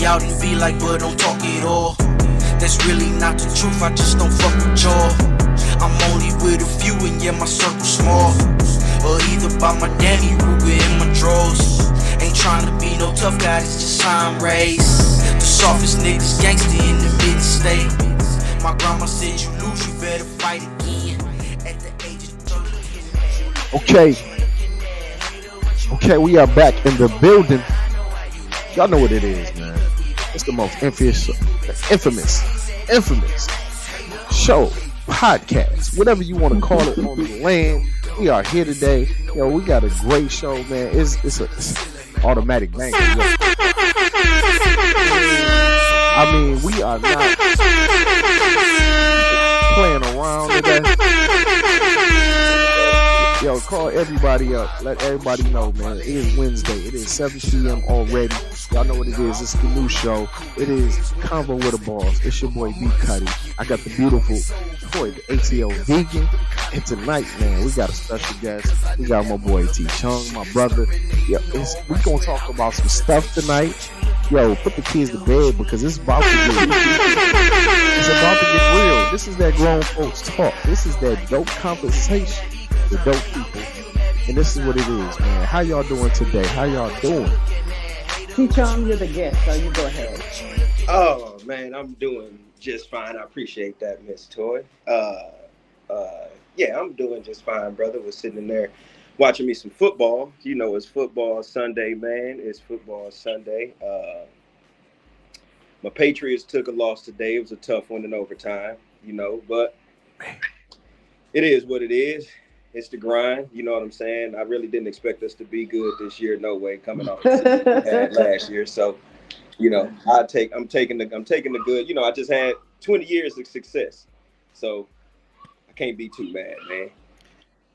me out in V like, but don't talk it all. That's really not the truth, I just don't fuck with y'all. I'm only with a few and yeah, my circle's small. Or either by my Danny Ruger in my drawers. Ain't trying to be no tough guy, it's just time race. The softest niggas gangster in the mid-state. My grandma said you lose, you better fight again. At the age of 30. Okay, we are back in the building. Y'all know what it is, man. It's the most infamous show, podcast, whatever you want to call it on the land. We are here today. Yo, we got a great show, man. It's automatic bang. I mean, we are not playing around today. Yo, call everybody up. Let everybody know, man. It is Wednesday. It is 7 p.m. already. Y'all know what it is. It's the new show. It is Convo with a Boss. It's your boy B Cuddy. I got the beautiful boy, the ATL Vegan. And tonight, man, we got a special guest. We got my boy T-Chung, my brother. Yeah, we gonna talk about some stuff tonight. Yo, put the kids to bed because it's about to get real. This is that grown folks talk. This is that dope conversation with dope people. And this is what it is, man. How y'all doing today? How y'all doing? T-Chung, you're the guest, so you go ahead. Oh, man, I'm doing just fine. I appreciate that, Miss Toy. Yeah, I'm doing just fine, brother. Was sitting in there watching me some football. You know, it's football Sunday, man. It's football Sunday. My Patriots took a loss today. It was a tough one in overtime, you know, but it is what it is. It's the grind, you know what I'm saying? I really didn't expect us to be good this year, no way, coming off the season we had last year. So, you know, I'm taking the good. You know, I just had 20 years of success, so I can't be too mad, man.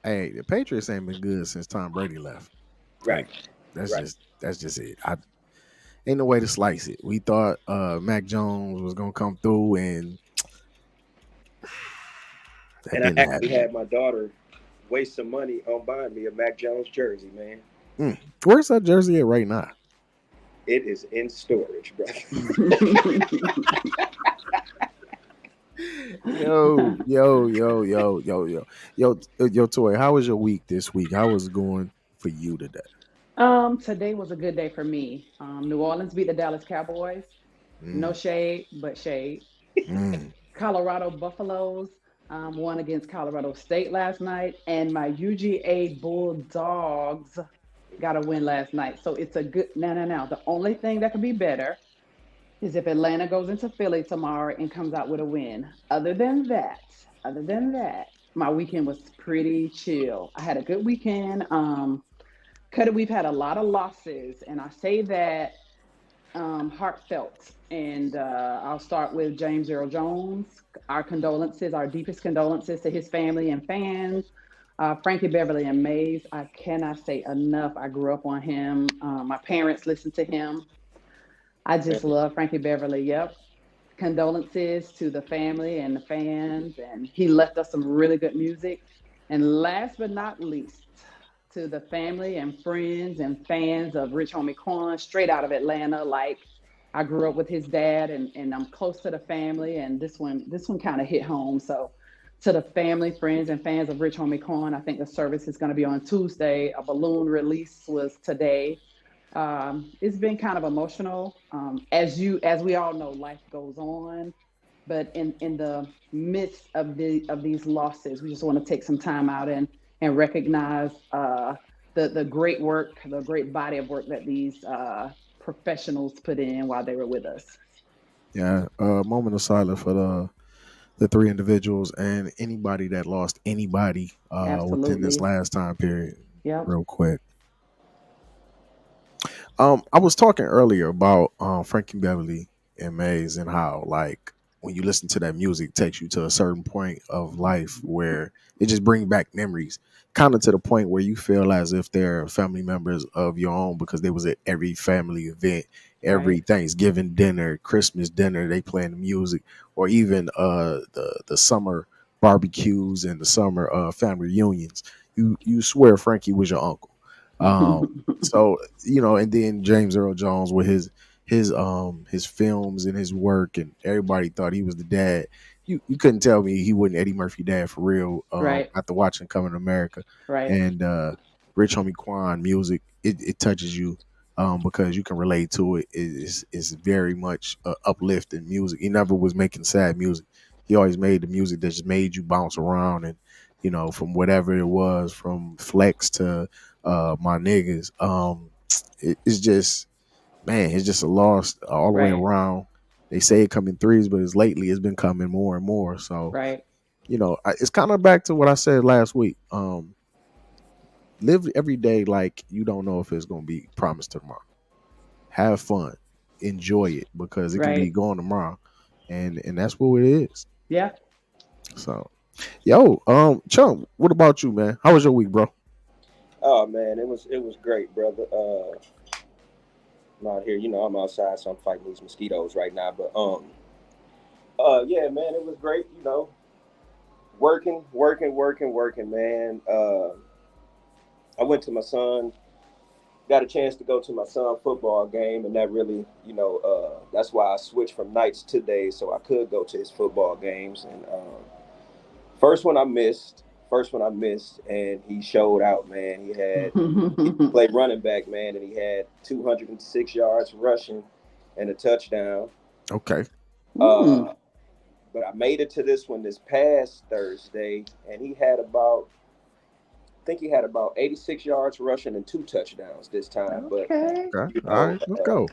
Hey, the Patriots ain't been good since Tom Brady left. Right. That's just it. Ain't no way to slice it. We thought Mac Jones was gonna come through, and I actually had my daughter waste some money on buying me a Mac Jones jersey, man. Where's that jersey at right now? It is in storage, brother. Yo, Toy, how was your week this week? How was it going for you today? Today was a good day for me. New Orleans beat the Dallas Cowboys. No shade, but shade. Colorado Buffaloes won against Colorado State last night, and my UGA Bulldogs got a win last night. So it's a good. Now. The only thing that could be better is if Atlanta goes into Philly tomorrow and comes out with a win. Other than that, my weekend was pretty chill. I had a good weekend. We've had a lot of losses, and I say that heartfelt. And I'll start with James Earl Jones. Our deepest condolences to his family and fans. Frankie Beverly and Mays, I cannot say enough. I grew up on him. My parents listened to him. I just love Frankie Beverly. Yep. Condolences to the family and the fans. And he left us some really good music. And last but not least, to the family and friends and fans of Rich Homie Quan, straight out of Atlanta. Like, I grew up with his dad, and I'm close to the family. And this one kind of hit home. So to the family, friends, and fans of Rich Homie Quan, I think the service is going to be on Tuesday. A balloon release was today. It's been kind of emotional. As we all know, life goes on, but in the midst of these losses, we just want to take some time out and recognize the great work, the great body of work that these professionals put in while they were with us. Yeah, a moment of silence for the three individuals and anybody that lost anybody within this last time period. Yep. Real quick. I was talking earlier about Frankie Beverly and Mays and how, like, when you listen to that music, it takes you to a certain point of life where it just brings back memories, kind of to the point where you feel as if they're family members of your own because they was at every family event, every Thanksgiving dinner, Christmas dinner, they playing the music, or even the summer barbecues and the summer family reunions. You swear Frankie was your uncle. So, you know, and then James Earl Jones with his his films and his work, and everybody thought he was the dad. You couldn't tell me he wasn't Eddie Murphy dad for real. Right. After watching Coming to America Right. and Rich Homie Quan music, it touches you because you can relate to it. It's very much uplifting music. He never was making sad music. He always made the music that just made you bounce around and from whatever it was, from flex to my niggas. It's just man, it's just a loss all the way Right. around. They say it come in threes, but it's been coming more and more. So Right. it's kind of back to what I said last week. Live every day like you don't know if it's gonna be promised tomorrow. Have fun, enjoy it because it can be Right. gone tomorrow, and that's what it is. Yeah. So, yo, Chung, what about you, man? How was your week, bro? Oh man, it was great, brother. I'm out here, I'm outside, so I'm fighting these mosquitoes right now. But yeah, man, it was great. Working, man. I went to my son, got a chance to go to my son football game, and that really, that's why I switched from nights to days so I could go to his football games. And first one I missed, and he showed out, man. He played running back, man, and he had 206 yards rushing and a touchdown. Okay. Mm. Uh, but I made it to this one this past Thursday, and I think he had about 86 yards rushing and two touchdowns this time. But Okay. Okay. you All know, right. Let's go.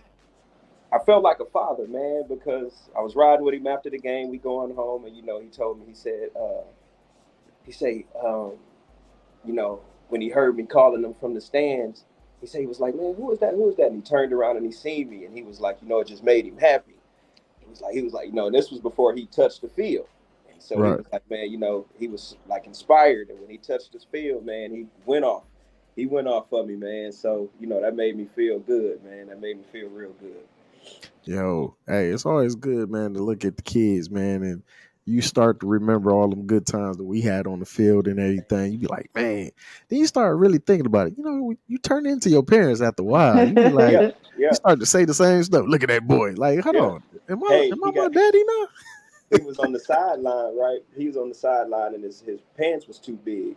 I felt like a father, man, because I was riding with him after the game. We going home, and he told me, he said, when he heard me calling him from the stands, he was like, man, who is that? Who is that? And he turned around and he seen me, and he was like, it just made him happy. He was like, and this was before he touched the field. And so he Right. was like, man, he was like inspired. And when he touched the field, man, he went off. He went off for me, man. So, that made me feel good, man. That made me feel real good. Yo, hey, it's always good, man, to look at the kids, man, and you start to remember all them good times that we had on the field and everything. You be like, man. Then you start really thinking about it. You turn into your parents after a while. You be like, Yeah, you yeah, start to say the same stuff. Look at that boy. Like, hold yeah. on, am I Hey, am I my daddy now? he was on the sideline, right? He was on the sideline and his pants was too big.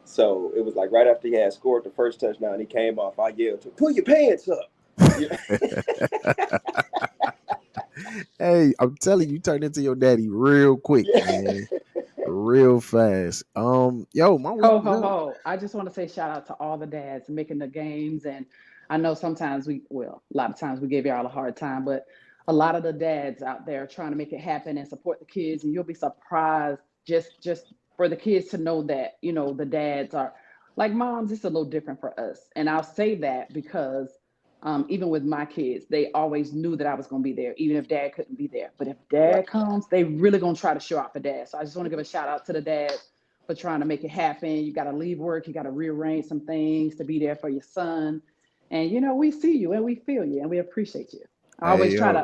So it was like right after he had scored the first touchdown, he came off. I yelled to him, pull your pants up. Yeah. Hey, I'm telling you, you turn into your daddy real quick, Yeah. man, real fast. Yo, my week Ho was ho good. ho! I just want to say shout out to all the dads making the games, and I know sometimes a lot of times we give y'all a hard time, but a lot of the dads out there trying to make it happen and support the kids, and you'll be surprised just for the kids to know that the dads are like moms. It's a little different for us, and I'll say that because even with my kids, they always knew that I was going to be there, even if dad couldn't be there. But if Right. dad comes, they really going to try to show out for dad. So I just want to give a shout out to the dads for trying to make it happen. You got to leave work, you got to rearrange some things to be there for your son. And we see you and we feel you and we appreciate you. Hey, I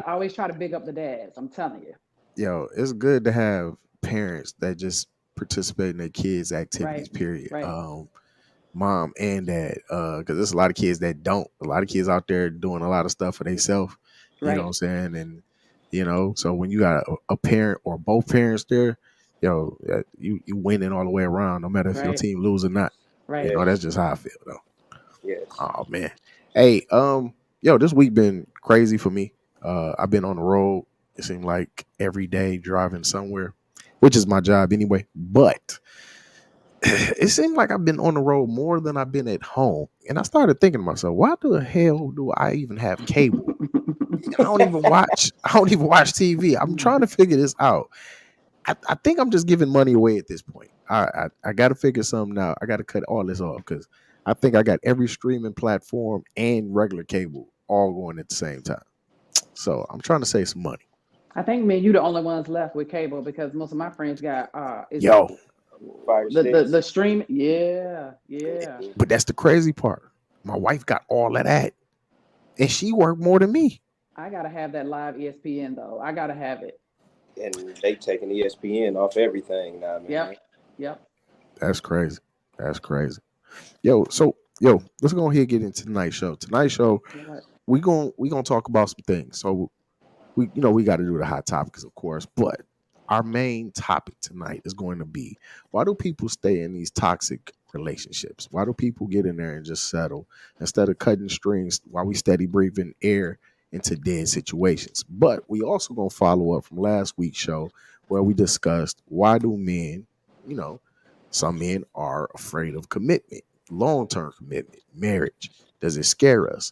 always try to big up the dads. I'm telling you. it's good to have parents that just participate in their kids' activities. Right. Period. Right. Mom and dad, because there's a lot of kids that don't. A lot of kids out there doing a lot of stuff for themselves. You know what Right. I'm saying? And so when you got a parent or both parents there, you winning all the way around, no matter if your Right. team lose or not. Right. That's Yes. just how I feel though. Yes. Oh man. Hey, this week been crazy for me. I've been on the road. It seemed like every day driving somewhere, which is my job anyway. But it seemed like I've been on the road more than I've been at home. And I started thinking to myself, why the hell do I even have cable? I don't even watch TV. I'm trying to figure this out. I think I'm just giving money away at this point. I got to figure something out. I got to cut all this off because I think I got every streaming platform and regular cable all going at the same time. So I'm trying to save some money. I think me and you the only ones left with cable because most of my friends got is it Yo, Fire the sticks. stream? Yeah, yeah. but that's the crazy part. My wife got all of that, and she worked more than me. I gotta have that live ESPN though. I gotta have it. And they taking ESPN off everything now, man. Yep. Yep. That's crazy. That's crazy. Yo, let's go ahead and get into tonight's show. Tonight's show, What? we gonna talk about some things. So we got to do the hot topics, of course, but our main topic tonight is going to be, why do people stay in these toxic relationships? Why do people get in there and just settle instead of cutting strings while we steady breathing air into dead situations? But we also gonna follow up from last week's show where we discussed, why do men, you know, some men are afraid of commitment, long-term commitment, marriage. Does it scare us?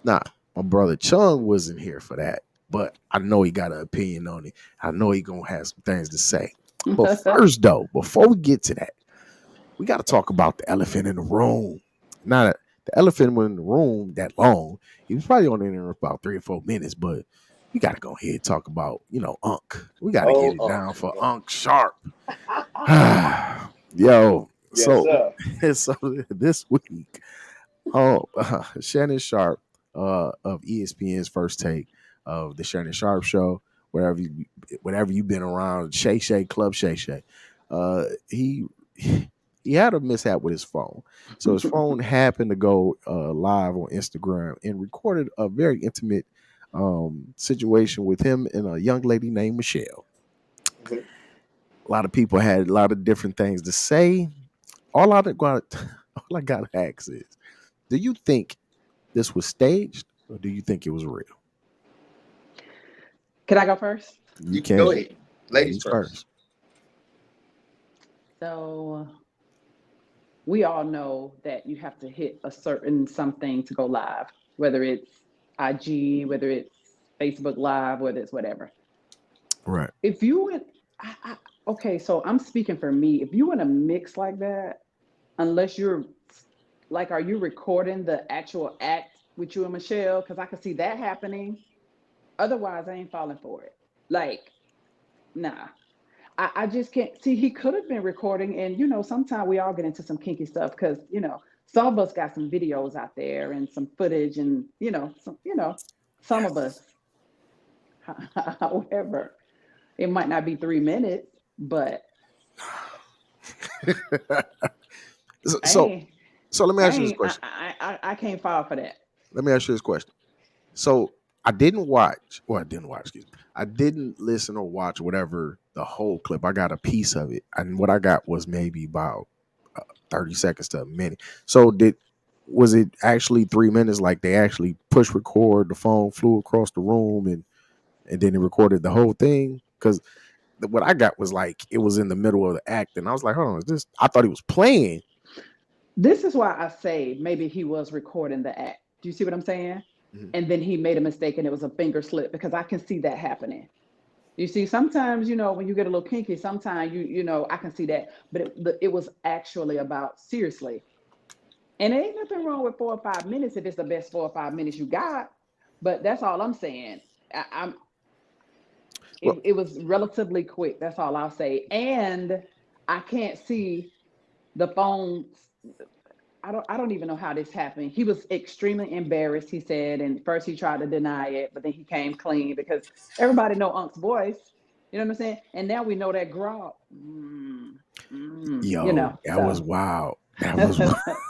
Nah, my brother Chung wasn't here for that, but I know he got an opinion on it. I know he gonna have some things to say. But first, though, before we get to that, we got to talk about the elephant in the room. Not the elephant was in the room that long. He was probably on there for about 3 or 4 minutes, but we got to go ahead and talk about, Unc. We got to get Oh, it down for yeah. Unc Sharp. Yo, Yes, so sir. so this week, oh, Shannon Sharp of ESPN's First Take of the Shannon Sharp Show, wherever you've been around, Shay Shay Club Shay Shay, he he had a mishap with his phone. So his phone happened to go live on Instagram and recorded a very intimate situation with him and a young lady named Michelle. Mhm. A lot of people had a lot of different things to say. All I got, all I got to ask is, do you think this was staged, or do you think it was real? Can I go first? You You can go can. ahead. Ladies Ladies first. first. So we all know that you have to hit a certain something to go live, whether it's IG, whether it's Facebook Live, whether it's whatever. Right. If you went, okay, so I'm speaking for me. If you want to mix like that, unless you're like, are you recording the actual act with you and Michelle? Because I could see that happening. Otherwise, I ain't falling for it. Like, nah. I just can't see. He could have been recording, and sometimes we all get into some kinky stuff because some of us got some videos out there and some footage, and some of us. However, it might not be 3 minutes, but so, I so, ain't, so let me I ask you this ain't, question. I can't fall for that. Let me ask you this question. So I didn't watch, or I didn't watch, excuse me. I didn't listen or watch whatever the whole clip. I got a piece of it, and what I got was maybe about 30 seconds to a minute. So was it actually 3 minutes? Like they actually push record, the phone flew across the room, and then it recorded the whole thing? Because what I got was like it was in the middle of the act, and I was like, hold on, is this? I thought he was playing. This is why I say maybe he was recording the act. Do you see what I'm saying? Mhm. And then he made a mistake and it was a finger slip because I can see that happening. You see, sometimes, when you get a little kinky, sometimes I can see that, but it was actually about seriously. And there ain't nothing wrong with 4 or 5 minutes if it's the best 4 or 5 minutes you got. But that's all I'm saying. I'm Well, it was relatively quick. That's all I'll say. And I can't see the phone. I don't even know how this happened. He was extremely embarrassed, he said, and first he tried to deny it, but then he came clean because everybody know Unc's voice. You know what I'm saying? And now we know that growl. yo, that was So wild. That was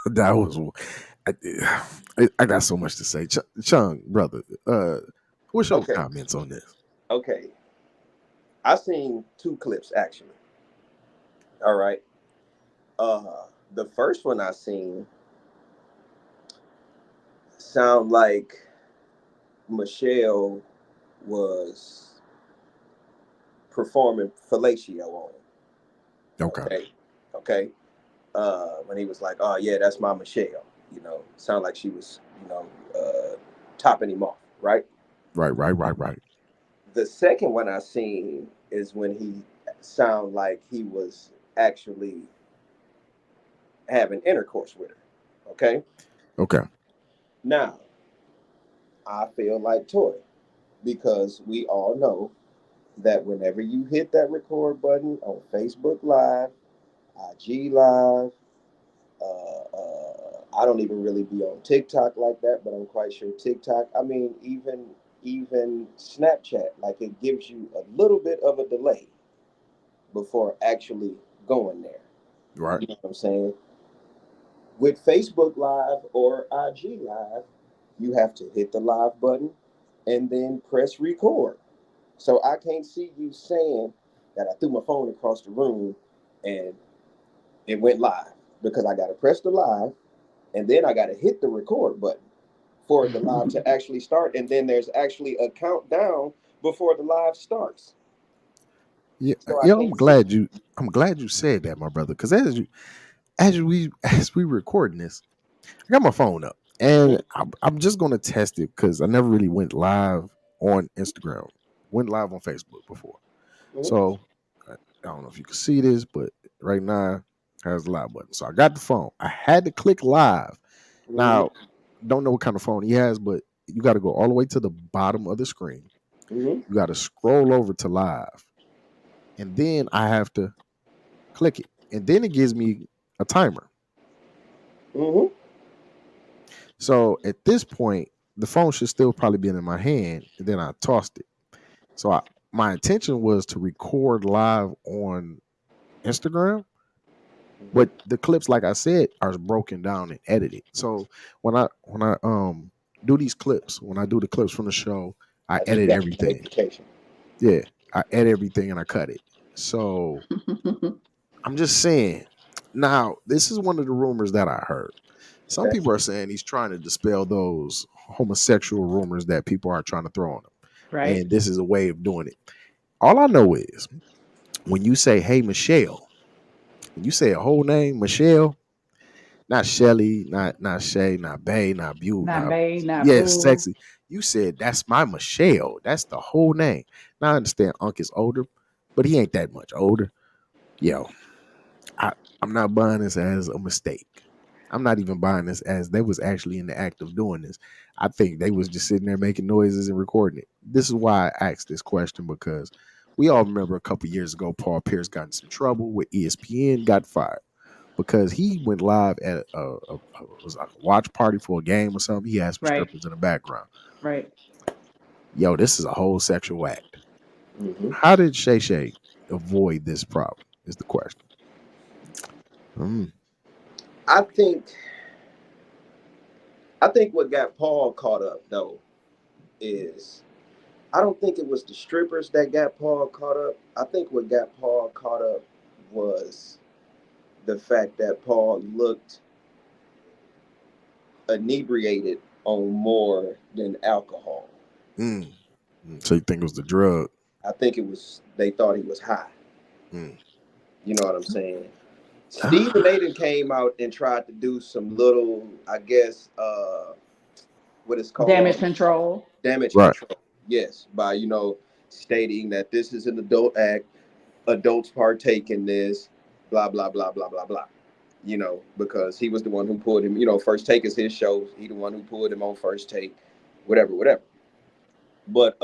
that was. I got so much to say, Chung, brother. What's your Okay. comments on this? Okay. I seen two clips actually. All right. The first one I seen sound like Michelle was performing fellatio on him. Okay. Okay. Okay. When he was like, "Oh yeah, that's my Michelle," sound like she was, topping him off, right? Right. Right. Right. Right. The second one I seen is when he sound like he was actually having intercourse with her. Okay. Okay. Now I feel like Toy because we all know that whenever you hit that record button on Facebook Live, IG Live, I don't even really be on TikTok like that, but I'm quite sure TikTok. I mean, even Snapchat, like it gives you a little bit of a delay before actually going there. Right. You know what I'm saying? With Facebook Live or IG Live, you have to hit the live button and then press record. So I can't see you saying that I threw my phone across the room and it went live, because I got to press the live and then I got to hit the record button for the live to actually start. And then there's actually a countdown before the live starts. Yeah, So I yeah. can't see. I'm glad you said that, my brother. Because as we recording this, I got my phone up, and I'm just gonna test it because I never really went live on Instagram. Went live on Facebook before, Mm-hmm. so I don't know if you can see this, but right now it has the live button. So I got the phone. I had to click live. Mm-hmm. Now, don't know what kind of phone he has, but you got to go all the way to the bottom of the screen. Mm-hmm. You got to scroll over to live, and then I have to click it, and then it gives me a timer. Mm-hmm. So at this point, the phone should still probably be in my hand, and then I tossed it. So my intention was to record live on Instagram, Mm-hmm. but the clips, like I said, are broken down and edited. So when I do these clips, when I do the clips from the show, I I just edit got a everything. notification. Yeah, I edit everything and I cut it. So I'm just saying. Now, this is one of the rumors that I heard. Some Okay. people are saying he's trying to dispel those homosexual rumors that people are trying to throw on him. Right. And this is a way of doing it. All I know is when you say, hey, Michelle, when you say a whole name, Michelle, not Shelly, not Shay, not Bay, not Bew, Not not, Bay, not yes, Boo. sexy. You said, that's my Michelle. That's the whole name. Now I understand Unc is older, but he ain't that much older. Yo, I, I'm not buying this as a mistake. I'm not even buying this as they was actually in the act of doing this. I think they was just sitting there making noises and recording it. This is why I asked this question because we all remember a couple years ago Paul Pierce got in some trouble with ESPN, got fired because he went live at it was like a watch party for a game or something. He had some Right. strippers in the background. Right. Yo, this is a whole sexual act. Mm-hmm. How did Shay Shay avoid this problem? Is the question. Mm, I think I think what got Paul caught up though is, I don't think it was the strippers that got Paul caught up. I think what got Paul caught up was the fact that Paul looked inebriated on more than alcohol. mm, So you think it was the drug? I think it was, they thought he was high. Mm. You know what I'm saying? Stephen Ah, Aiden came out and tried to do some little, I guess, what it's called, Damage control. damage right. control. Yes, by stating that this is an adult act, adults partake in this, blah blah blah blah blah blah. Because he was the one who pulled him. First Take is his show. He the one who pulled him on First Take, whatever, whatever. But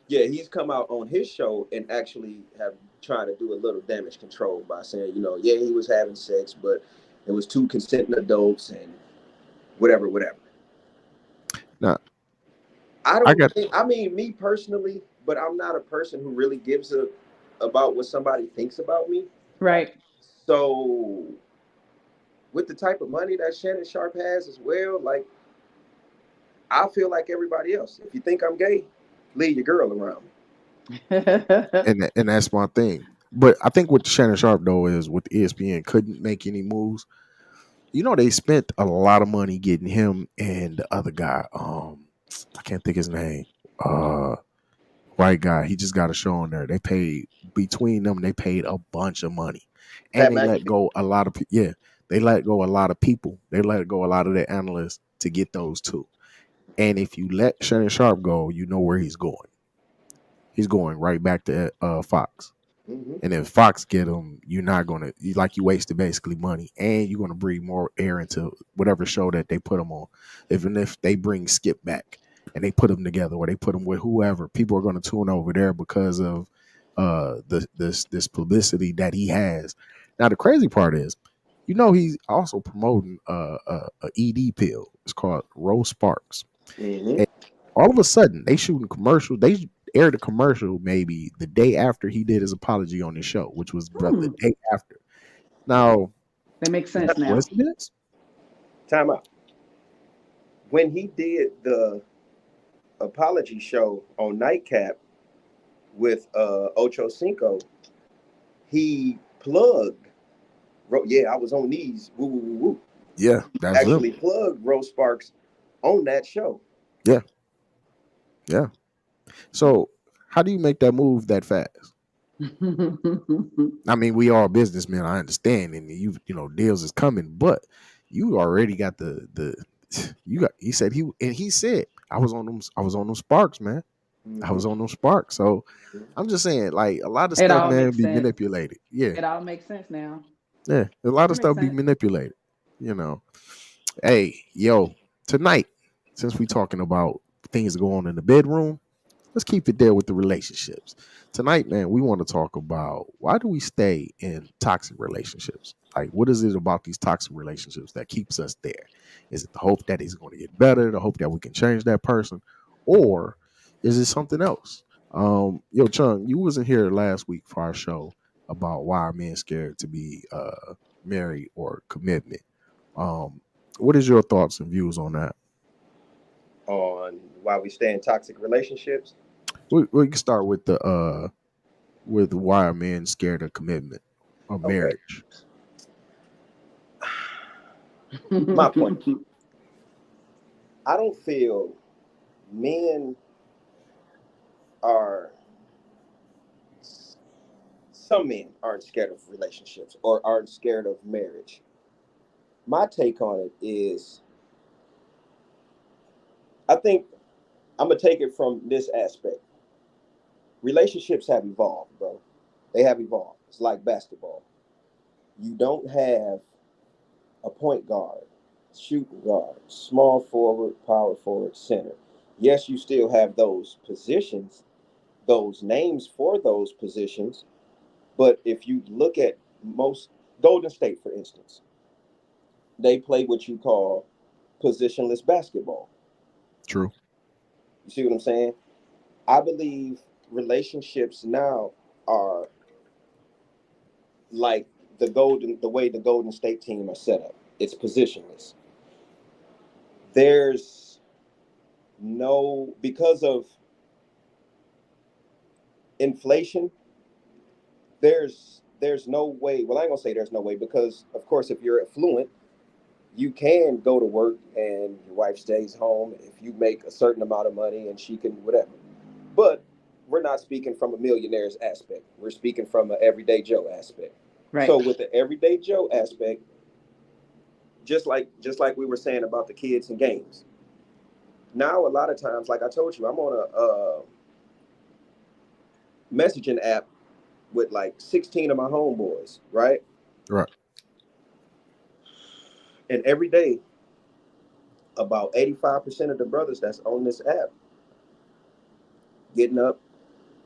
yeah, he's come out on his show and actually have tried to do a little damage control by saying, yeah, he was having sex, but it was two consenting adults and whatever, whatever. Now I I don't got think, I mean, me personally, but I'm not a person who really gives a about what somebody thinks about me. Right. So with the type of money that Shannon Sharp has as well, like, I feel like everybody else. If you think I'm gay, leave your girl around me. and that's my thing. But I think what Shannon Sharp though is with ESPN couldn't make any moves. They spent a lot of money getting him and the other guy. I can't think his name. Uh, White guy. He just got a show on there. They paid between them. They paid a bunch of money, and Pat they let McAfee. go a lot of. Yeah, they let go a lot of people. They let go a lot of their analysts to get those two. And if you let Shannon Sharp go, you know where he's going. He's going right back to Fox. Hmm. And if Fox get him, you're not gonna you wasted basically money, and you're gonna breathe more air into whatever show that they put him on. Even if they bring Skip back and they put him together, or they put him with whoever, people are gonna tune over there because of this publicity that he has. Now the crazy part is, he's also promoting a ED pill. It's called Rose Sparks. Hmm. All of a sudden they shooting commercials. They aired a commercial maybe the day after he did his apology on his show, which was the Hmm. day after. Now, That makes is that sense now. coincidence? Time out. when he did the apology show on Nightcap with Ocho Cinco, he plugged. Yeah, I was on these. Woo woo woo woo. Yeah, that's him. Actually, plugged Rose Sparks on that show. Yeah, yeah. So how do you make that move that fast? I mean, we are businessmen. I understand, and deals is coming, but you already got the you got. He said he said I was on them. I was on them sparks, man. I Mm-hmm. was on them sparks. So I'm just saying, like a lot of It stuff, all man, makes be sense. manipulated. Yeah, It all makes sense now. yeah. A lot It of makes stuff be sense. manipulated. You know. Hey, yo, tonight, since we talking about things that go on in the bedroom, let's keep it there with the relationships. Tonight, man, we want to talk about why do we stay in toxic relationships? Like, what is it about these toxic relationships that keeps us there? Is it the hope that it's going to get better, the hope that we can change that person, or is it something else? Yo, Chung, you wasn't here last week for our show about why are men scared to be married or commitment. Um, what is your thoughts and views on that? On why we stay in toxic relationships. We can start with why are men scared of commitment or Okay, marriage? my point. I don't feel men are. Some men aren't scared of relationships or aren't scared of marriage. My take on it is, I think I'm gonna take it from this aspect. Relationships have evolved, bro. They have evolved. It's like basketball. You don't have a point guard, shooting guard, small forward, power forward, center. Yes, you still have those positions, those names for those positions. But if you look at most, Golden State, for instance, they play what you call positionless basketball. True. You see what I'm saying? I believe relationships now are like the way the Golden State team are set up. It's positionless. There's no, because of inflation, there's no way. Well, I ain't gonna say there's no way, because of course if you're affluent, you can go to work and your wife stays home if you make a certain amount of money and she can whatever. But we're not speaking from a millionaire's aspect. We're speaking from an everyday Joe aspect. Right. So with the everyday Joe aspect, just like we were saying about the kids and games. Now a lot of times, like I told you, I'm on a messaging app with like 16 of my homeboys, right? Right. And every day, about 85% of the brothers that's on this app getting up,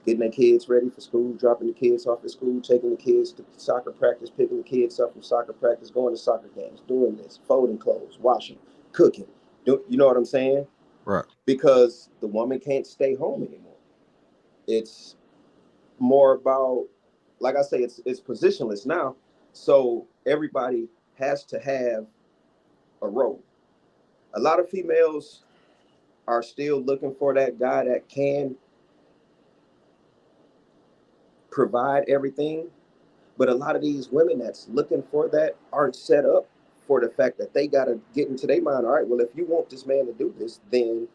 getting their kids ready for school, dropping the kids off at school, taking the kids to soccer practice, picking the kids up from soccer practice, going to soccer games, doing this, folding clothes, washing, cooking. You know what I'm saying? Right. Because the woman can't stay home anymore. It's more about, like I say, it's positionless now. So everybody has to have a role. A lot of females are still looking for that guy that can provide everything. But a lot of these women that's looking for that aren't set up for the fact that they got to get into their mind. All right, well, if you want this man to do this, then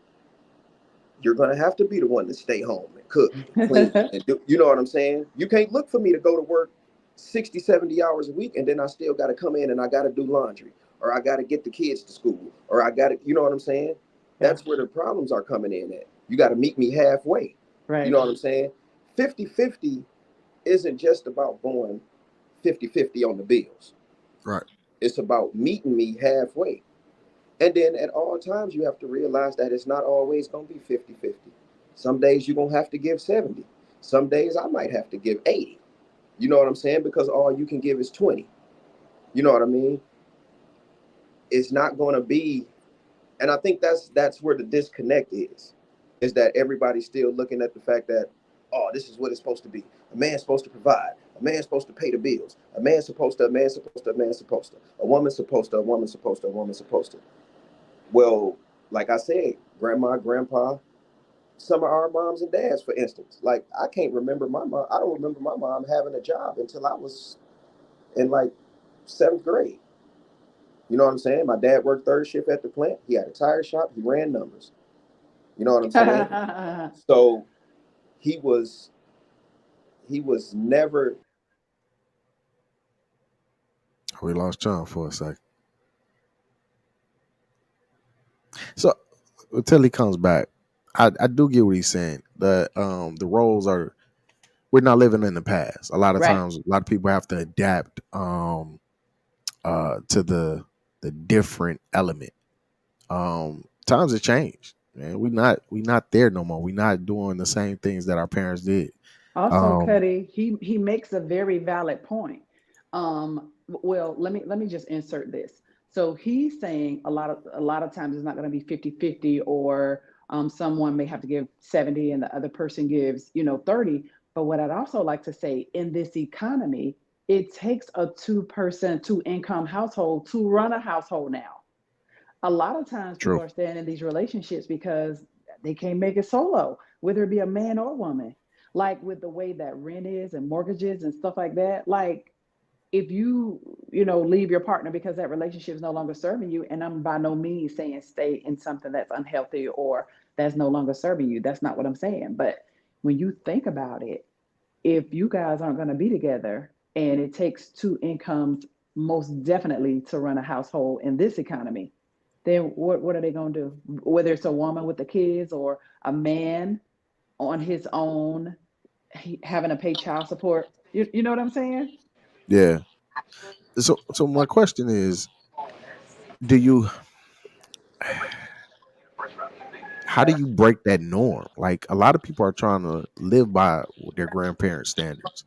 you're going to have to be the one to stay home and cook and clean and do, you know what I'm saying? You can't look for me to go to work 60, 70 hours a week and then I still got to come in and I got to do laundry, or I got to get the kids to school, or I got to, you know what I'm saying? Yeah. That's where the problems are coming in at. You got to meet me halfway. You Right. know what I'm saying? 50-50 isn't just about going 50-50 on the bills. Right. It's about meeting me halfway. And then at all times, you have to realize that it's not always going to be 50-50. Some days you're going to have to give 70. Some days I might have to give 80. You know what I'm saying? Because all you can give is 20. You know what I mean? It's not going to be, and I think that's where the disconnect is that everybody's still looking at the fact that, oh, this is what it's supposed to be. A man's supposed to provide. A man's supposed to pay the bills. A man's supposed to, a man's supposed to. A woman's supposed to, a woman's supposed to, a woman's supposed to. Well, like I said, grandma, grandpa, some of our moms and dads, for instance. Like I can't remember my mom. I don't remember my mom having a job until I was in like seventh grade. You know what I'm saying? My dad worked third shift at the plant. He had a tire shop. He ran numbers. You know what I'm saying? So he was he was never. We lost John for a second. So until he comes back, I do get what he's saying. The roles are, we're not living in the past. A lot of Right. times, a lot of people have to adapt to the different element. Times have changed, man. We not there no more. We not doing the same things that our parents did. Also, Um, Cuddy, he makes a very valid point. Well, let me just insert this. So he's saying a lot of times it's not going to be 50-50, or someone may have to give 70 and the other person gives, 30. But what I'd also like to say, in this economy, it takes a two-person, two-income household to run a household now. A lot of times people True. are staying in these relationships because they can't make it solo, whether it be a man or woman. Like with the way that rent is and mortgages and stuff like that. Like if you leave your partner because that relationship is no longer serving you, and I'm by no means saying stay in something that's unhealthy or that's no longer serving you. That's not what I'm saying. But when you think about it, if you guys aren't going to be together and it takes two incomes most definitely to run a household in this economy, then what are they going to do? Whether it's a woman with the kids or a man on his own, having to pay child support. You know what I'm saying? Yeah. So my question is, do you how do you break that norm? Like a lot of people are trying to live by their grandparents' standards.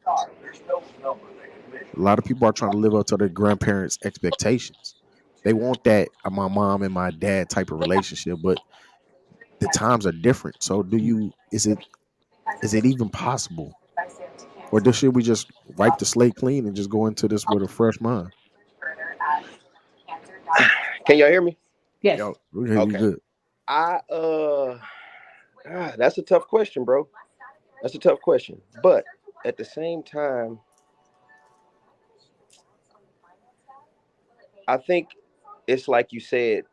A lot of people are trying to live up to their grandparents' expectations. They want that my mom and my dad type of relationship, but the times are different. So do you is it even possible? Or should we just wipe the slate clean and just go into this with a fresh mind? Can y'all hear me? Yes. Yo, we hear you Okay. good. I that's a tough question, bro. That's a tough question. But at the same time, I think it's like you said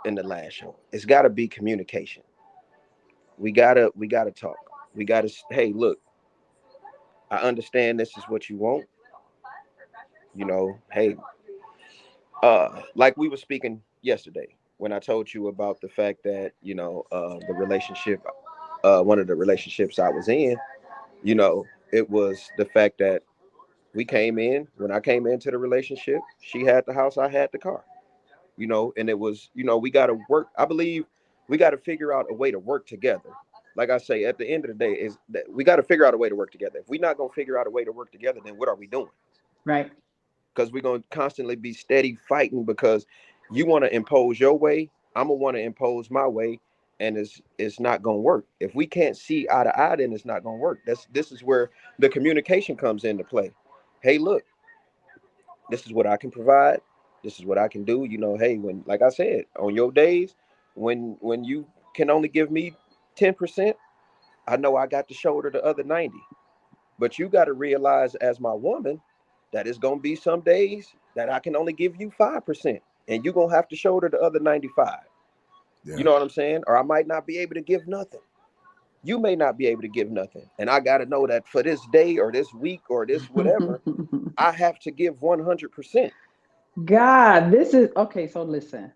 in the last show. It's got to be communication. We gotta talk. We gotta. Hey, look, I understand this is what you want. Hey, like we were speaking yesterday when I told you about the fact that the relationship, one of the relationships I was in, it was the fact that we came in when I came into the relationship. She had the house, I had the car. And it was, we got to work. I believe we got to figure out a way to work together. Like I say, at the end of the day, is that we got to figure out a way to work together. If we're not gonna figure out a way to work together, then what are we doing? Right. Because we're going to constantly be steady fighting because you want to impose your way, I'm going to want to impose my way, and it's not going to work. If we can't see eye to eye, then it's not going to work. This is where the communication comes into play. Hey, look, this is what I can provide. This is what I can do. Hey, when, like I said, on your days when you can only give me 10%, I know I got to shoulder the other 90. But you got to realize, as my woman, that it's gonna be some days that I can only give you 5%, and you're gonna have to shoulder the other 95. You Yeah. know what I'm saying? Or I might not be able to give nothing. You may not be able to give nothing, and I got to know that for this day or this week or this whatever, I have to give 100%. God, this is okay. So listen,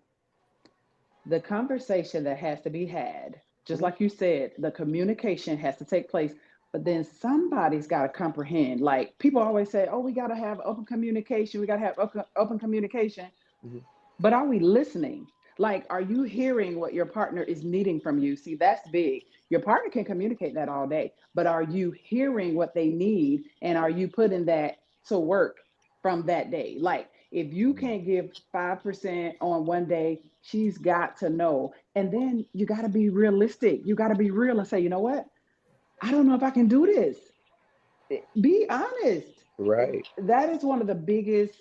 the conversation that has to be had, just Mhm. like you said, the communication has to take place. But then somebody's got to comprehend. Like people always say, oh, we got to have open communication. We got to have open communication. Mhm. But are we listening? Like, are you hearing what your partner is needing from you? See, that's big. Your partner can communicate that all day, but are you hearing what they need, and are you putting that to work from that day? Like, if you can't give 5% on one day, she's got to know. And then you got to be realistic. You got to be real and say, you know what? I don't know if I can do this. Be honest. Right. That is one of the biggest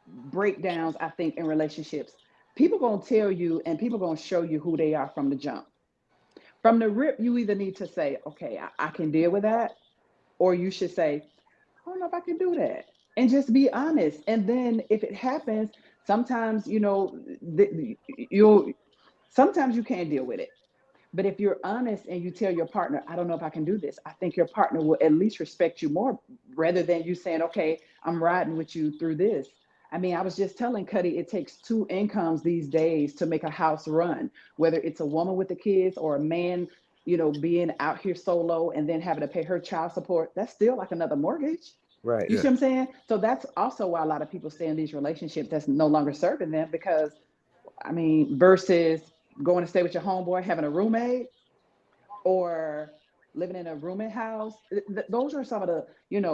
breakdowns, I think, in relationships. people gonna tell you and people gonna show you who they are from the jump. From the rip, you either need to say, okay, I can deal with that, or you should say, I don't know if I can do that. And just be honest. And then if it happens, sometimes, you'll, sometimes you can't deal with it. But if you're honest and you tell your partner, I don't know if I can do this, I think your partner will at least respect you more rather than you saying, okay, I'm riding with you through this. I mean, I was just telling Cuddy, it takes two incomes these days to make a house run, whether it's a woman with the kids or a man, being out here solo and then having to pay her child support. That's still like another mortgage. Right. You Yeah. see what I'm saying? So that's also why a lot of people stay in these relationships that's no longer serving them because, I mean, versus going to stay with your homeboy, having a roommate, or living in a roommate house. Those are some of the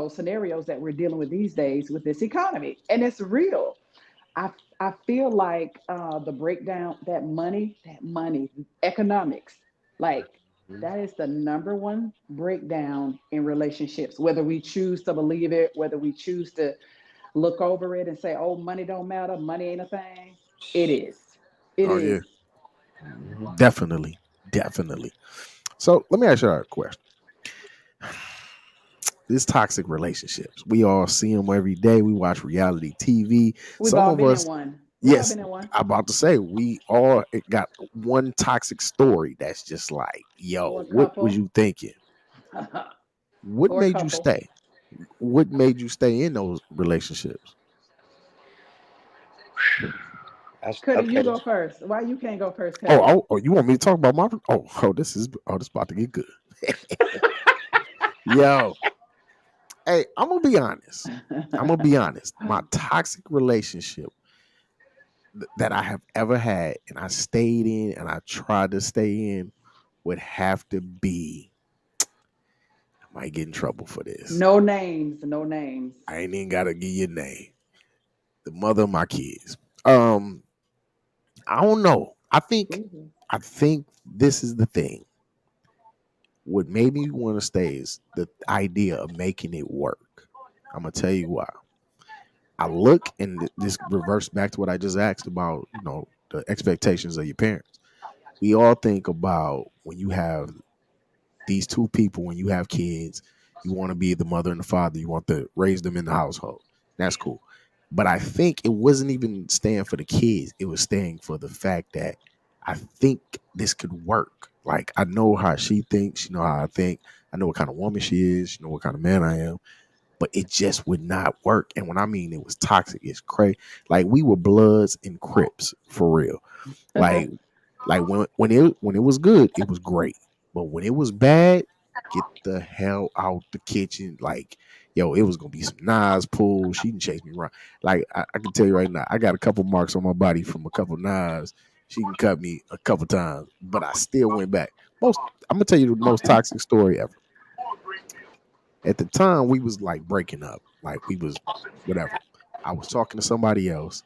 scenarios that we're dealing with these days with this economy, and it's real. I feel like the breakdown, that money economics, like that is the number one breakdown in relationships, whether we choose to believe it, whether we choose to look over it and say, oh, money don't matter, money ain't a thing. It is. It Oh yeah. is. Definitely. Definitely. So let me ask you a question. These toxic relationships, we all see them every day. We watch reality TV. We've Some all of been in us, one. We all yes, been in one. I'm about to say, we all got one toxic story that's just like, yo, Or what was couple. you thinking? What Or made you couple. stay? What made you stay in those relationships? Cuddy, you Okay. go first. Why you can't go first, Oh, Cuddy? you want me to talk about my? This about to get good. Yo, hey, I'm gonna be honest. I'm gonna be honest. My toxic relationship that I have ever had, and I stayed in, and I tried to stay in, would have to be. I might get in trouble for this. No names. No names. I ain't even gotta give you a name. The mother of my kids. Um, I don't know. Ooh. I think this is the thing. What made me want to stay is the idea of making it work. I'm gonna tell you why. I look and this reverts back to what I just asked about, the expectations of your parents. We all think about when you have these two people, when you have kids, you want to be the mother and the father, you want to raise them in the household. That's cool. But I think it wasn't even staying for the kids, it was staying for the fact that I think this could work. Like I know how she thinks, she know how I think, I know what kind of woman she is, she know what kind of man I am, but it just would not work. And when I mean it was toxic, it's crazy. Like we were Bloods and Crips for real. Like when it was good, it was great. But when it was bad, get the hell out the kitchen. Like, yo, it was gonna be some knives pulled. She didn't chase me around. Like I can tell you right now, I got a couple marks on my body from a couple knives. She can cut me a couple times, but I still went back. I'm gonna tell you the most toxic story ever. At the time, we was like breaking up. Like we was whatever. I was talking to somebody else,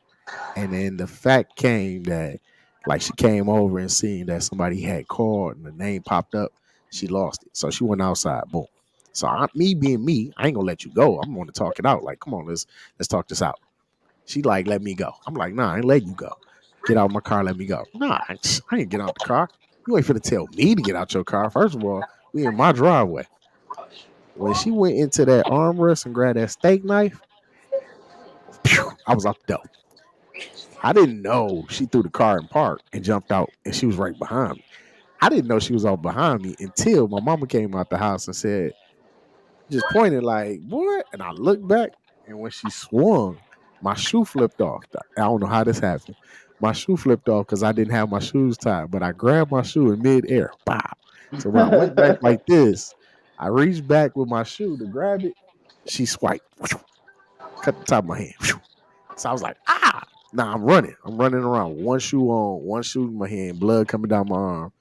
and then the fact came that like she came over and seeing that somebody had called and the name popped up, she lost it. So she went outside. Boom. So me being me, I ain't gonna let you go. I'm gonna talk it out. Like, come on, let's talk this out. She like, let me go. I'm like, nah, I ain't letting you go. Get out of my car, let me go. Nah, I ain't get out the car. You ain't finna tell me to get out your car. First of all, we in my driveway. When she went into that armrest and grabbed that steak knife, phew, I was out the door. I didn't know she threw the car in park and jumped out and she was right behind me. I didn't know she was all behind me until my mama came out the house and said, just pointed like, boy. And I looked back and when she swung, my shoe flipped off. I don't know how this happened. My shoe flipped off because I didn't have my shoes tied, but I grabbed my shoe in midair. Bow. So when I went back like this, I reached back with my shoe to grab it. She swiped, cut the top of my hand. So I was like, ah. Nah, I'm running. I'm running around. One shoe on, one shoe in my hand, blood coming down my arm.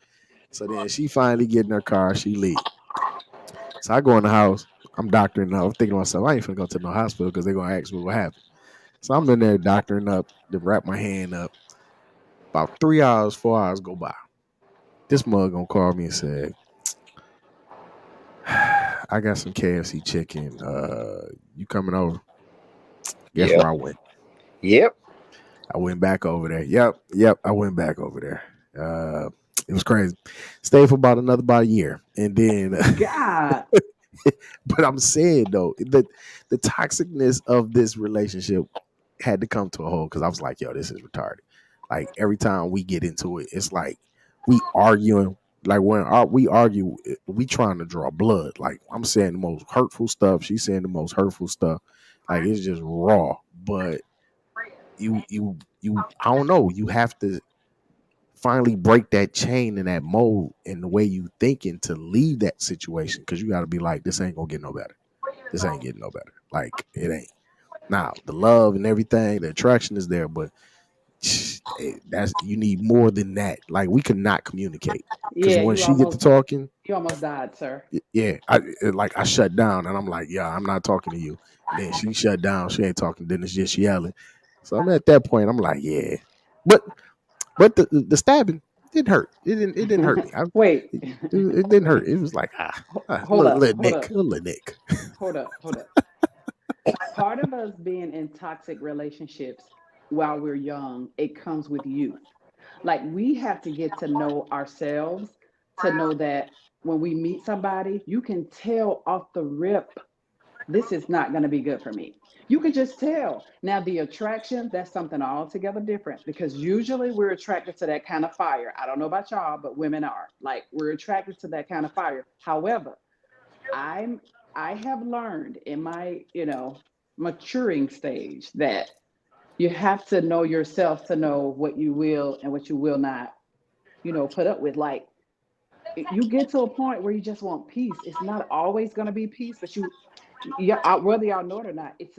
So then she finally get in her car. She leave. So I go in the house. I'm doctoring up. I'm thinking to myself, I ain't finna go to no hospital because they're gonna ask me what happened. So I'm in there doctoring up to wrap my hand up. About 3 hours, 4 hours go by. This mug gonna call me and say, I got some KFC chicken. You coming over? Guess Yep. where I went? Yep. I went back over there. Yep. I went back over there. It was crazy. Stayed for about a year, and then God. but I'm saying though, the toxicness of this relationship had to come to a halt because I was like, yo, this is retarded. Like every time we get into it, it's like we arguing. Like we argue, we trying to draw blood. Like I'm saying the most hurtful stuff. She's saying the most hurtful stuff. Like it's just raw. But I don't know. You have to finally break that chain and that mold and the way you thinking to leave that situation because you got to be like, this ain't gonna get no better. This ain't getting no better. Like it ain't. Now the love and everything, the attraction is there, but that's you need more than that. Like we could not communicate because Yeah, when she get to talking, you almost died, sir. yeah, I shut down and I'm like, yeah, I'm not talking to you. And then she shut down. She ain't talking. Then it's just yelling. So I'm at that point. I'm like, yeah, but the stabbing didn't hurt. It didn't hurt me. Wait. It didn't hurt. It was like Hold up. little Nick, little Nick. Hold up. Part of us being in toxic relationships while we're young, it comes with youth. Like we have to get to know ourselves to know that when we meet somebody, you can tell off the rip, this is not going to be good for me. You can just tell. Now, the attraction, that's something altogether different because usually we're attracted to that kind of fire. I don't know about y'all, but women are. Like, we're attracted to that kind of fire. However, I'm I have learned in my, maturing stage that you have to know yourself to know what you will and what you will not, put up with. Like you get to a point where you just want peace. It's not always going to be peace, but yeah, whether y'all know it or not, it's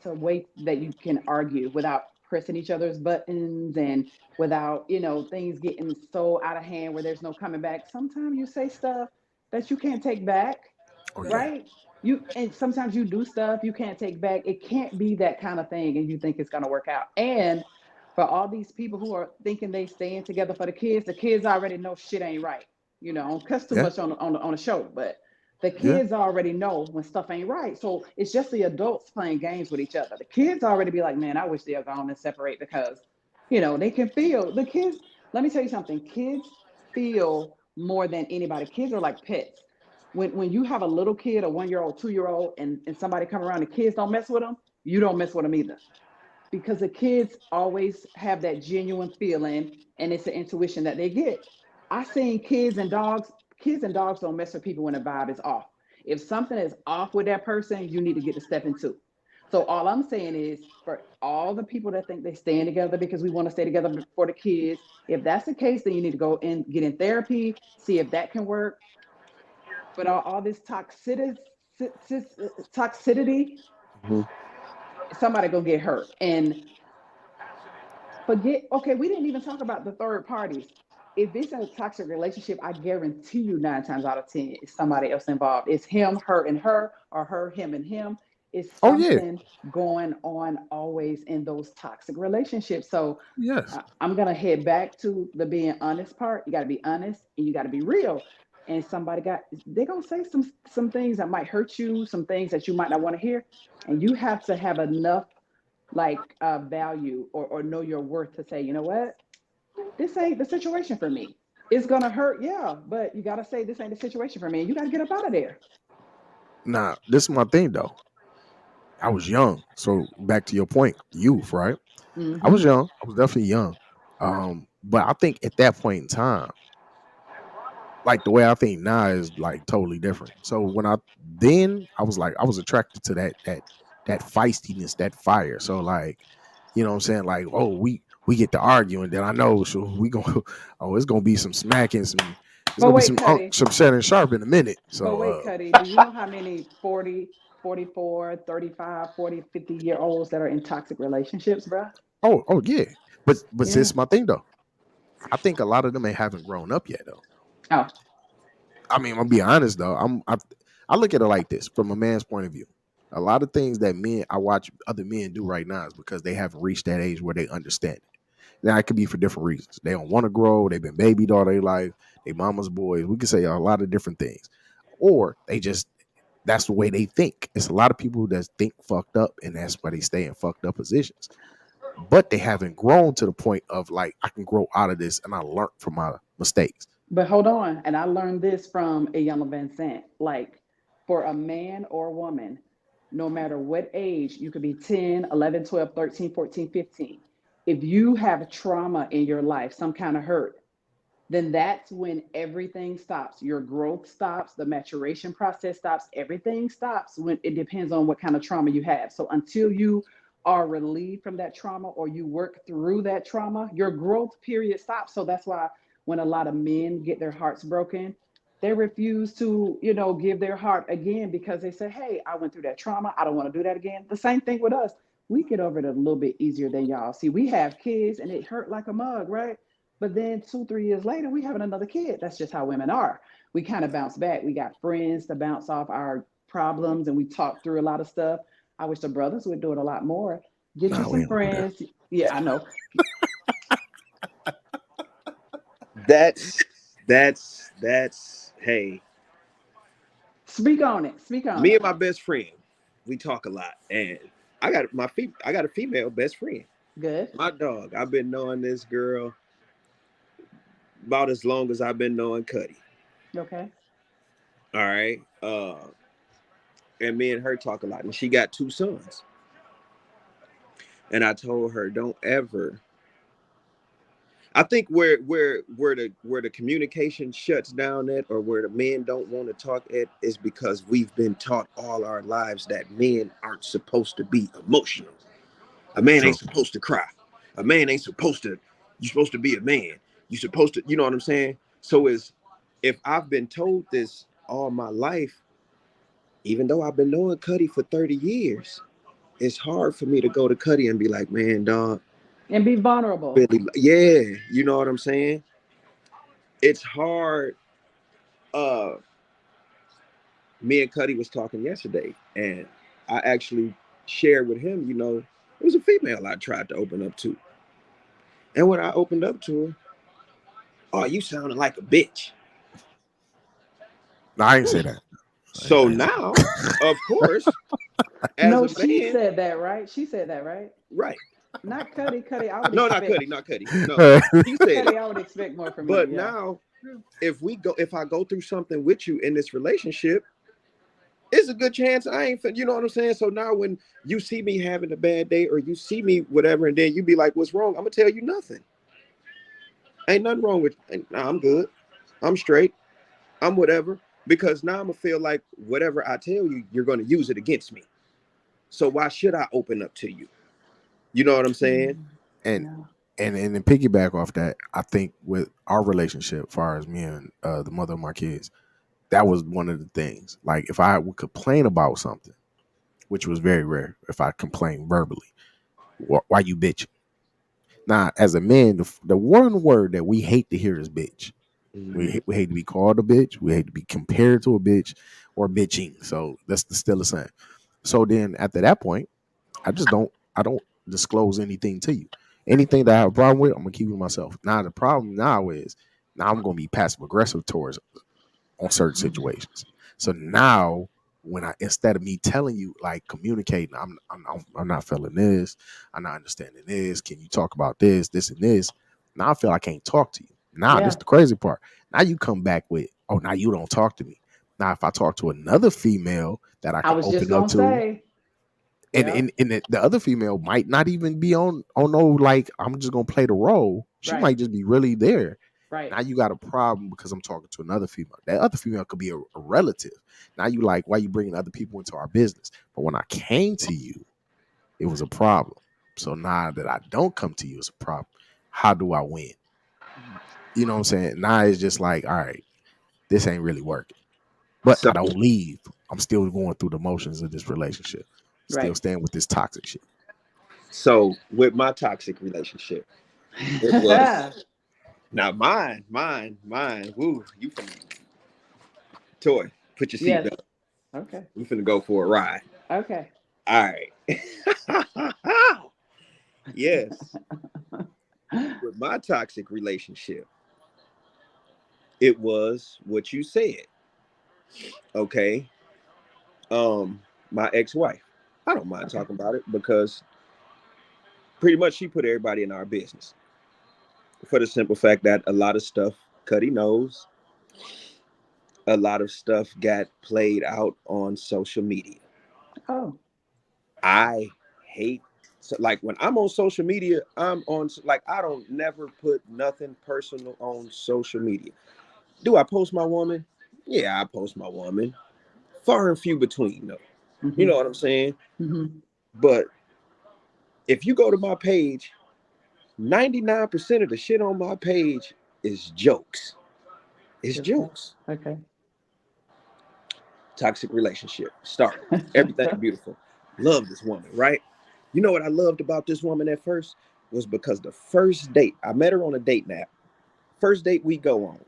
a way that you can argue without pressing each other's buttons and without things getting so out of hand where there's no coming back. Sometimes you say stuff that you can't take back, Oh yeah, right? And sometimes you do stuff you can't take back. It can't be that kind of thing, and you think it's gonna work out. And for all these people who are thinking they staying together for the kids already know shit ain't right. I don't cuss too yeah, much on the show, but the yeah, kids already know when stuff ain't right. So it's just the adults playing games with each other. The kids already be like, man, I wish they'll go on and separate because, they can feel the kids. Let me tell you something. Kids feel more than anybody. Kids are like pets. When you have a little kid, a 1 year old, 2 year old, and somebody come around, the kids don't mess with them, you don't mess with them either. Because the kids always have that genuine feeling and it's an intuition that they get. I seen kids and dogs don't mess with people when the vibe is off. If something is off with that person, you need to get to step into. So all I'm saying is for all the people that think they stand together because we want to stay together for the kids, if that's the case, then you need to go and get in therapy, see if that can work. But all this toxicity, hmm somebody gonna get hurt. And forget, okay, we didn't even talk about the third parties. If it's a toxic relationship, I guarantee you 9 times out of 10, it's somebody else involved. It's him, her, and her, or her, him, and him. It's Oh yeah, something going on always in those toxic relationships. So yes, I'm going to head back to the being honest part. You got to be honest and you got to be real. And they're going to say some things that might hurt you, some things that you might not want to hear. And you have to have enough like value or know your worth to say, you know what, this ain't the situation for me. It's gonna hurt, yeah, but you gotta say this ain't the situation for me. And you gotta get up out of there. nah, this is my thing though. I was young, so back to your point, youth, right? I Mm-hmm. was young. I was definitely young. But I think at that point in time, like the way I think now is like totally different. So when I was like I was attracted to that feistiness, that fire. So like, you know what I'm saying? Like, oh, we get to argue and then I know so we going oh, it's gonna be some smacking, it's But gonna be wait, Cuddy, some setting sharp in a minute. but So wait, Cuddy, do you know how many 40, 44, 35, 40, 50 year olds that are in toxic relationships, bruh? oh yeah. But Yeah. this is my thing though. I think a lot of them ain't haven't grown up yet though. Oh, I mean, I'm gonna be honest though. I look at it like this from a man's point of view. A lot of things that I watch other men do right now is because they haven't reached that age where they understand it. Now it could be for different reasons. They don't want to grow. They've been babied all their life. They mama's boys. We could say a lot of different things, or they just that's the way they think. It's a lot of people that think fucked up, and that's why they stay in fucked up positions. but they haven't grown to the point of like I can grow out of this and I learned from my mistakes. But hold on, and I learned this from Iyanla Vincent. Like, for a man or a woman, no matter what age, you could be 10, 11, 12, 13, 14, 15. If you have trauma in your life, some kind of hurt, then that's when everything stops. Your growth stops, the maturation process stops, everything stops when it depends on what kind of trauma you have. So until you are relieved from that trauma or you work through that trauma, your growth period stops. So that's why when a lot of men get their hearts broken, they refuse to, give their heart again because they say, hey, I went through that trauma. I don't want to do that again. The same thing with us. We get over it a little bit easier than y'all. See, we have kids and it hurt like a mug, right? But then 2, 3 years later, we having another kid. That's just how women are. We kind of bounce back. We got friends to bounce off our problems and we talk through a lot of stuff. I wish the brothers would do it a lot more. Get you Nah, we some don't do that. friends. Yeah, I know. That's hey, Speak on it. Speak on me it. and my best friend, we talk a lot, and I got a female best friend. Good. My dog. I've been knowing this girl about as long as I've been knowing Cuddy. Okay. All right. And me and her talk a lot, and she got 2 sons. And I told her, don't ever. I think where the communication shuts down at, or where the men don't want to talk at, is because we've been taught all our lives that men aren't supposed to be emotional. A man ain't True. supposed to cry. A man ain't supposed to. You're supposed to be a man. You're supposed to. You know what I'm saying? So is if I've been told this all my life, even though I've been knowing Cuddy for 30 years, it's hard for me to go to Cuddy and be like, man, dog, And be vulnerable. really, yeah, you know what I'm saying? It's hard. Uh, Me and Cuddy was talking yesterday, and I actually shared with him, it was a female I tried to open up to. And when I opened up to her, oh, you sounded like a bitch. No, I ain't say that. So I ain't say now, of course, as No, a she man, said that, right? She said that, right? right. Not Cuddy. Cuddy, I would No, not expect Cuddy, not Cuddy. No, that. he said it. Cuddy, I would expect more from you. But Yeah. now, if I go through something with you in this relationship, it's a good chance I ain't, you know what I'm saying? So now when you see me having a bad day or you see me whatever, and then you be like, what's wrong? I'm gonna tell you nothing. Ain't nothing wrong with, nah, I'm good. I'm straight. I'm whatever. Because now I'm gonna feel like whatever I tell you, you're gonna use it against me. So why should I open up to you? You know what I'm saying? and Yeah. and to piggyback off that, I think with our relationship, as far as me and the mother of my kids, that was one of the things. Like if I would complain about something, which was very rare, if I complained verbally, why you bitching? Now, as a man, the one word that we hate to hear is bitch. Mhm. We hate to be called a bitch. We hate to be compared to a bitch or bitching. So that's still the same. So then after that point, I don't disclose anything to you. Anything that I have a problem with, I'm gonna keep it to myself. Now the problem now is now I'm gonna be passive aggressive towards on certain situations. So now when I instead of me telling you like communicating, I'm not feeling this, I'm not understanding this. Can you talk about this, and this? Now I feel I can't talk to you. Now this Yeah. is the crazy part. Now you come back with, oh, now you don't talk to me. Now if I talk to another female that I I can was just open up gonna to, say, and yeah, the other female might not even be on no like I'm just gonna play the role. She right, might just be really there. right. Now you got a problem because I'm talking to another female. That other female could be a relative. Now you like why you bringing other people into our business? But when I came to you, it was a problem. So now that I don't come to you, it's a problem. How do I win? You know what I'm saying? Now it's just like, all right, this ain't really working. But So I don't leave. I'm still going through the motions of this relationship. Still Right. staying with this toxic shit. so with my toxic relationship, it was now mine. Woo, you from toy. Put your Yes. seatbelt. Okay. We finna go for a ride. Okay. All right. Yes. With my toxic relationship, it was what you said. Okay. My ex-wife. I don't mind talking about it because Pretty much, she put everybody in our business for the simple fact that a lot of stuff Cuddy knows, a lot of stuff got played out on social media. Oh. I hate so like when I'm on social media, I'm on like I don't never put nothing personal on social media. Do I post my woman? Yeah, I post my woman. Far and few between though. You Mm-hmm. know what I'm saying? Mm-hmm. But if you go to my page, 99% of the shit on my page is jokes. It's Okay. jokes. Okay. Toxic relationship started. Everything beautiful. Love this woman, right? You know what I loved about this woman at first was because the first date, I met her on a date nap. First date we go on.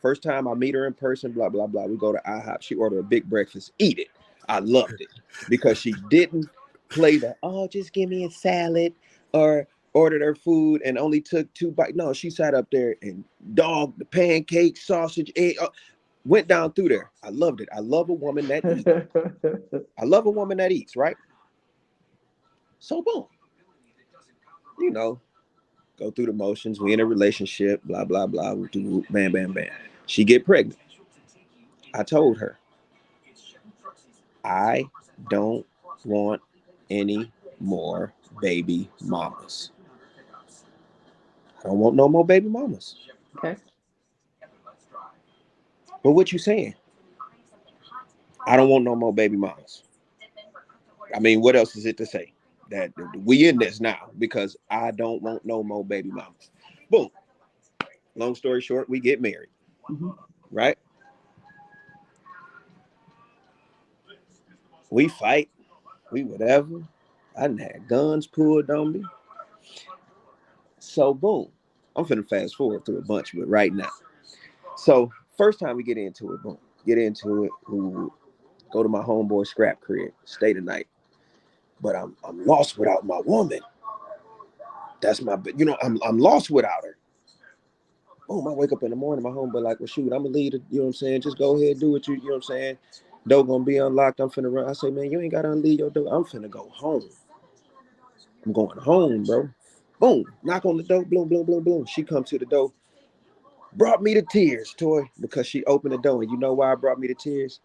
First time I meet her in person, blah, blah, blah. We go to IHOP. She ordered a big breakfast. Eat it. I loved it because she didn't play the, oh, just give me a salad or ordered her food and only took 2 bites. No, she sat up there and dogged the pancake, sausage, egg, went down through there. I loved it. I love a woman that eats. I love a woman that eats, right? So boom, you know, go through the motions. We in a relationship, blah, blah, blah. We do bam, bam, bam. She get pregnant. I told her, I don't want any more baby mamas. I don't want no more baby mamas. Okay. But what you saying? I don't want no more baby mamas. I mean, what else is it to say? That we in this now because I don't want no more baby mamas. Boom. Long story short, we get married, Mm-hmm. right? We fight, we whatever. I done had guns pulled on me. So boom. I'm finna fast forward through a bunch, but right now. So first time we get into it, boom. Get into it. Ooh, go to my homeboy scrap crib, stay the night. But I'm lost without my woman. That's my I'm lost without her. Boom, I wake up in the morning, my homeboy like, well shoot, I'm gonna leave it, you know what I'm saying? Just go ahead, do what you know what I'm saying? Door gonna be unlocked. I'm finna run. I say, man, you ain't gotta unleave your door. I'm finna go home. I'm going home, bro. Boom, knock on the door, boom, boom, boom, boom. She come to the door, brought me to tears, Toy, because she opened the door. And you know why it brought me to tears?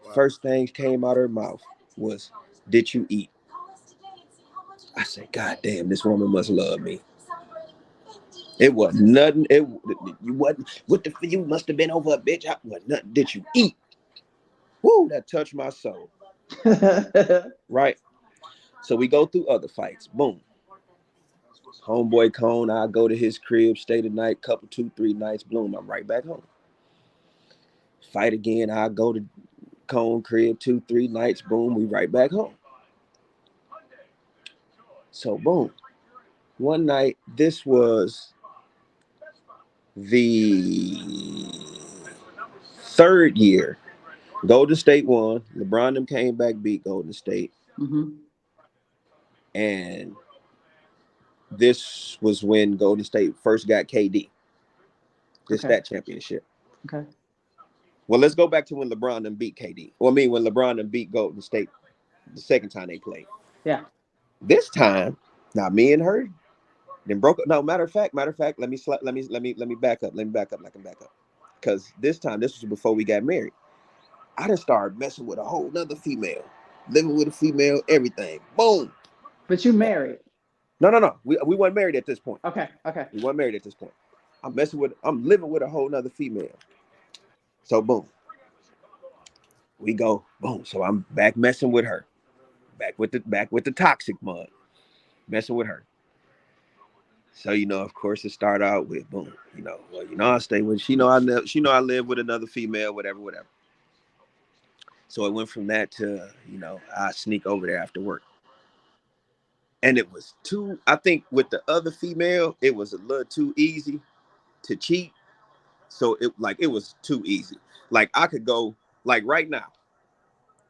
Wow. First thing came out of her mouth was, did you eat? I said, God damn, this woman must love me. It was nothing. You wasn't. What the? You must have been over a bitch. I was nothing. Did you eat? Woo, that touched my soul. Right. So we go through other fights. Boom. Homeboy Cone, I go to his crib, stay the night, couple 2, 3 nights. Boom, I'm right back home. Fight again. I go to Cone crib 2, 3 nights. Boom, we right back home. So boom. One night, this was the third year. Golden State won. LeBron them came back, beat Golden State. Mm-hmm. And this was when Golden State first got KD. This Okay. that championship. Okay. Well, let's go back to when LeBron them beat KD. Well, I mean when LeBron them beat Golden State the second time they played. Yeah. This time, now me and her then broke up. No, matter of fact, let me back up. Let me back up. Let me back up. Because this time, this was before we got married. I done started messing with a whole nother female, living with a female, everything. Boom. But you married. No, no, no. We weren't married at this point. Okay. Okay. We weren't married at this point. I'm living with a whole nother female. So boom, we go, boom. So I'm back messing with her. Back with the toxic mud. Messing with her. So of course, it started out with boom. Well, I stay with. She know I live with another female, whatever, whatever. So it went from that to I sneak over there after work, and it was too. I think with the other female, it was a little too easy to cheat. So it was too easy. Like I could go like right now.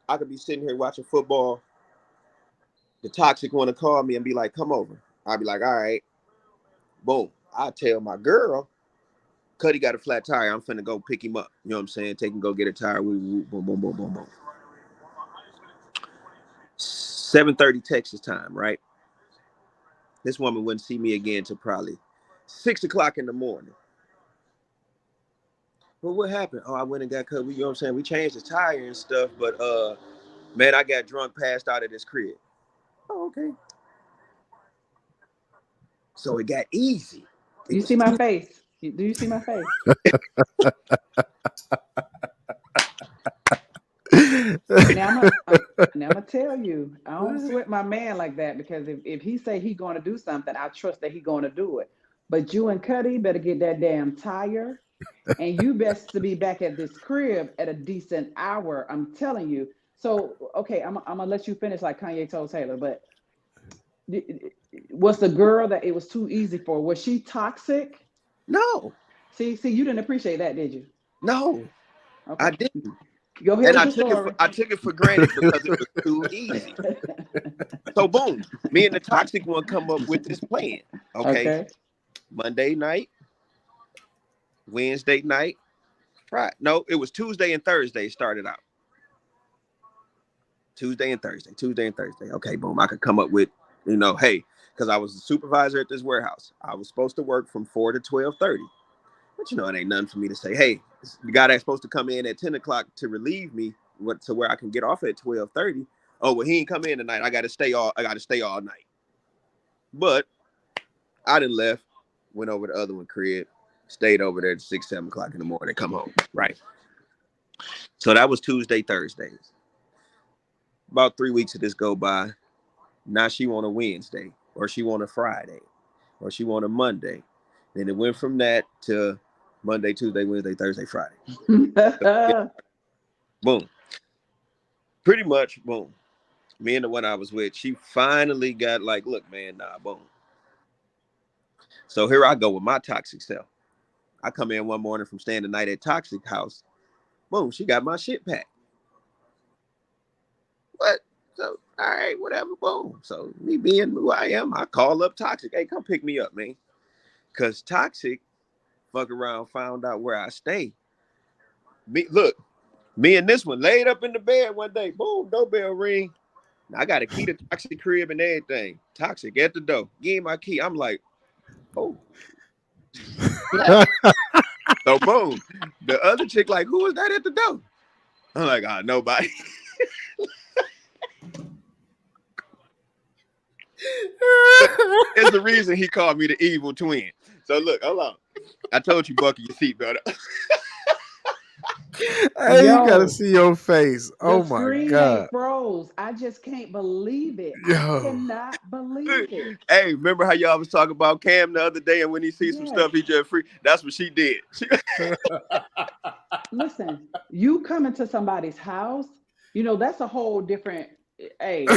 I could be sitting here watching football. The toxic want to call me and be like, "Come over." I'd be like, "All right." Boom. I tell my girl, Cuddy got a flat tire. I'm finna go pick him up. You know what I'm saying? Take him, go get a tire. Boom, boom, boom, boom, boom. 7:30 Texas time, right? This woman wouldn't see me again till probably 6 o'clock in the morning. Well, what happened? Oh, I went and got cut. You know what I'm saying? We changed the tire and stuff, but man, I got drunk, passed out of this crib. Oh, okay. So it got easy. It You was see my too. face? Do you see my face? Now I'm gonna tell you, I don't sweat my man like that because if he say he going to do something, I trust that he going to do it. But you and Cuddy better get that damn tire, and you best to be back at this crib at a decent hour. I'm telling you. So okay, I'm gonna let you finish like Kanye told Taylor. But was the girl that it was too easy for? Was she toxic? No, See, you didn't appreciate that, did you? no, I Okay, didn't. go ahead And with your story. I took it for granted because it was too easy. So boom, me and the toxic one come up with this plan. Okay, Okay. Monday night, Wednesday night, Friday. No, it was Tuesday and Thursday. Started out Tuesday and Thursday. Tuesday and Thursday. Okay, boom. I could come up with, hey, because I was a supervisor at this warehouse. I was supposed to work from 4 to 12:30. But it ain't nothing for me to say, hey, the guy that's supposed to come in at 10 o'clock to relieve me to where I can get off at 12:30. Oh, well, he ain't come in tonight. I gotta stay all night. But I done left, went over the other one crib, stayed over there at 6, 7 o'clock in the morning, come home. Right. So that was Tuesday, Thursdays. About 3 weeks of this go by. Now she want a Wednesday, or she want a Friday, or she want a Monday. Then it went from that to Monday, Tuesday, Wednesday, Thursday, Friday. Boom. Pretty much, boom. Me and the one I was with, she finally got like, look, man, nah, boom. So here I go with my toxic self. I come in one morning from staying the night at Toxic House. Boom, she got my shit packed. What? So, all right, whatever, boom. So me being who I am, I call up Toxic. Hey, come pick me up, man. Because Toxic fuck around, found out where I stay. Me and this one laid up in the bed one day. Boom, doorbell ring. I got a key to Toxic crib and everything. Toxic at the door. Give me my key. I'm like, oh. So boom. The other chick like, who is that at the door? I'm like, nobody. It's the reason he called me the evil twin. So look, hold on. I told you buckle your seatbelt up. Hey, you gotta Yo, see your face. the Oh my screen god. ain't froze. I just can't believe it. I Yo. cannot believe it. Hey, remember how y'all was talking about Cam the other day, and when he sees some Yes. stuff, he just free. That's what she did. Listen, you come into somebody's house, that's a whole different. Hey.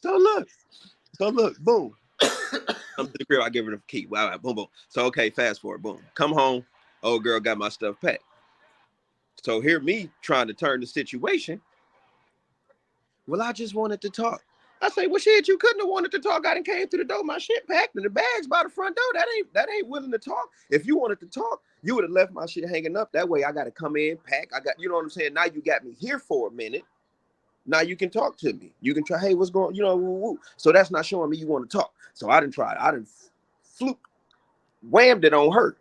So look, boom. Come to the crib, I give her the key. Wow, boom, boom. So okay, fast forward, boom. Come home. Old girl got my stuff packed. So here me trying to turn the situation. Well, I just wanted to talk. I say, well, shit, you couldn't have wanted to talk. I done came through the door, my shit packed, and the bag's by the front door. That ain't willing to talk. If you wanted to talk, you would have left my shit hanging up. That way, I got to come in, pack. You know what I'm saying? Now you got me here for a minute. Now you can talk to me. You can try, hey, what's going, woo, woo. So that's not showing me you want to talk. So I done tried. I done whammed it on her.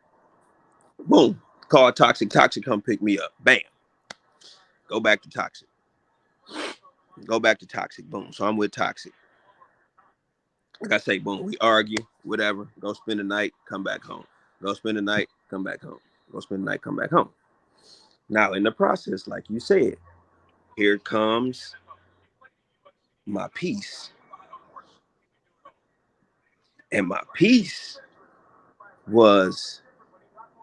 Boom. Call Toxic. Toxic come pick me up. Bam. Go back to Toxic. Boom. So I'm with Toxic. Like I say, boom, we argue, whatever. Go spend the night, come back home. Go spend the night, come back home. Go spend the night, come back home. Now, in the process, like you said, here comes my peace. And my peace was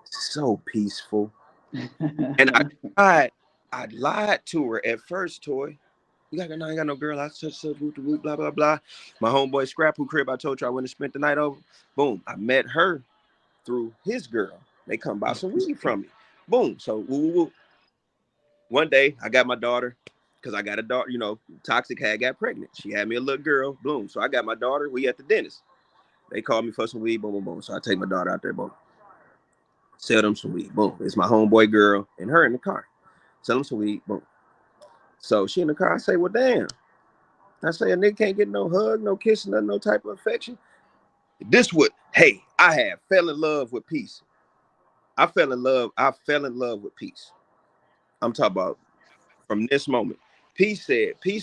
so peaceful. And I lied to her at first, Toy. I ain't got no girl. I said, blah, blah, blah. My homeboy Scrap, who crib I told you I went and spent the night over. Boom. I met her through his girl. They come buy some weed from me. Boom. So woo. One day I got my daughter, because I got a daughter, Toxic got pregnant. She had me a little girl. Boom. So I got my daughter. We at the dentist. They called me for some weed. Boom, boom, boom. So I take my daughter out there. Boom. Sell them some weed. Boom. It's my homeboy girl and her in the car. Sell them some weed. Boom. So she in the car. I say, well, damn. I say a nigga can't get no hug, no kissing, no type of affection. This would, hey, I fell in love with peace. I fell in love with peace. I'm talking about from this moment. Peace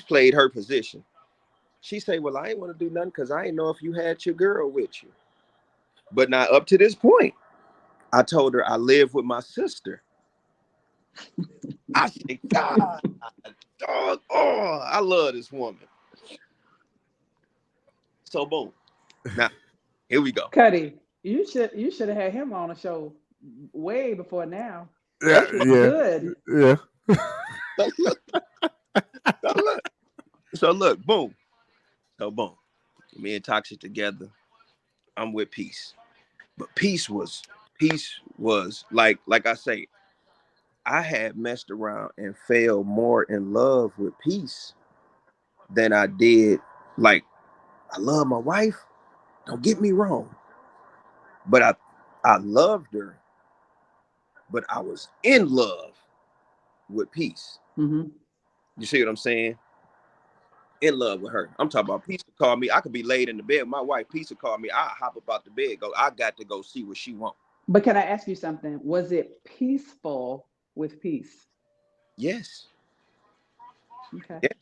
played her position. She said, well, I ain't want to do nothing because I ain't know if you had your girl with you. But now up to this point, I told her I live with my sister. I said, God, dog, oh, I love this woman. So boom. Now, here we go. Cuddy, you should have had him on the show way before now. Yeah, That shit was yeah, good. yeah. So look, so look, so look, boom. So boom. Me and Toxic together. I'm with Peace. But peace was like I say, I had messed around and fell more in love with Peace than I did. Like, I love my wife. Don't get me wrong. But I loved her, but I was in love with Peace. Mm-hmm. You see what I'm saying? In love with her. I'm talking about Peace would call me. I could be laid in the bed. My wife, Peace would call me. I hop up out the bed. Go. I got to go see what she want. But can I ask you something? Was it peaceful with peace? Yes. Okay. Yes.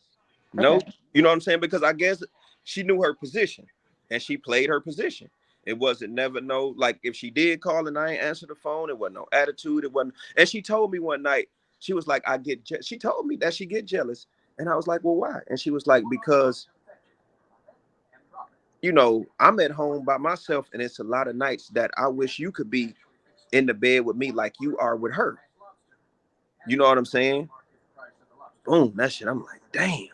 No. Okay. You know what I'm saying? Because I guess she knew her position, and she played her position. It wasn't never no like if she did call and I ain't answer the phone. It wasn't no attitude. It wasn't. And she told me one night. She was like, She told me that she get jealous, and I was like, well, why? And she was like, because I'm at home by myself, and it's a lot of nights that I wish you could be in the bed with me like you are with her. You know what I'm saying? Boom, that shit. I'm like, damn.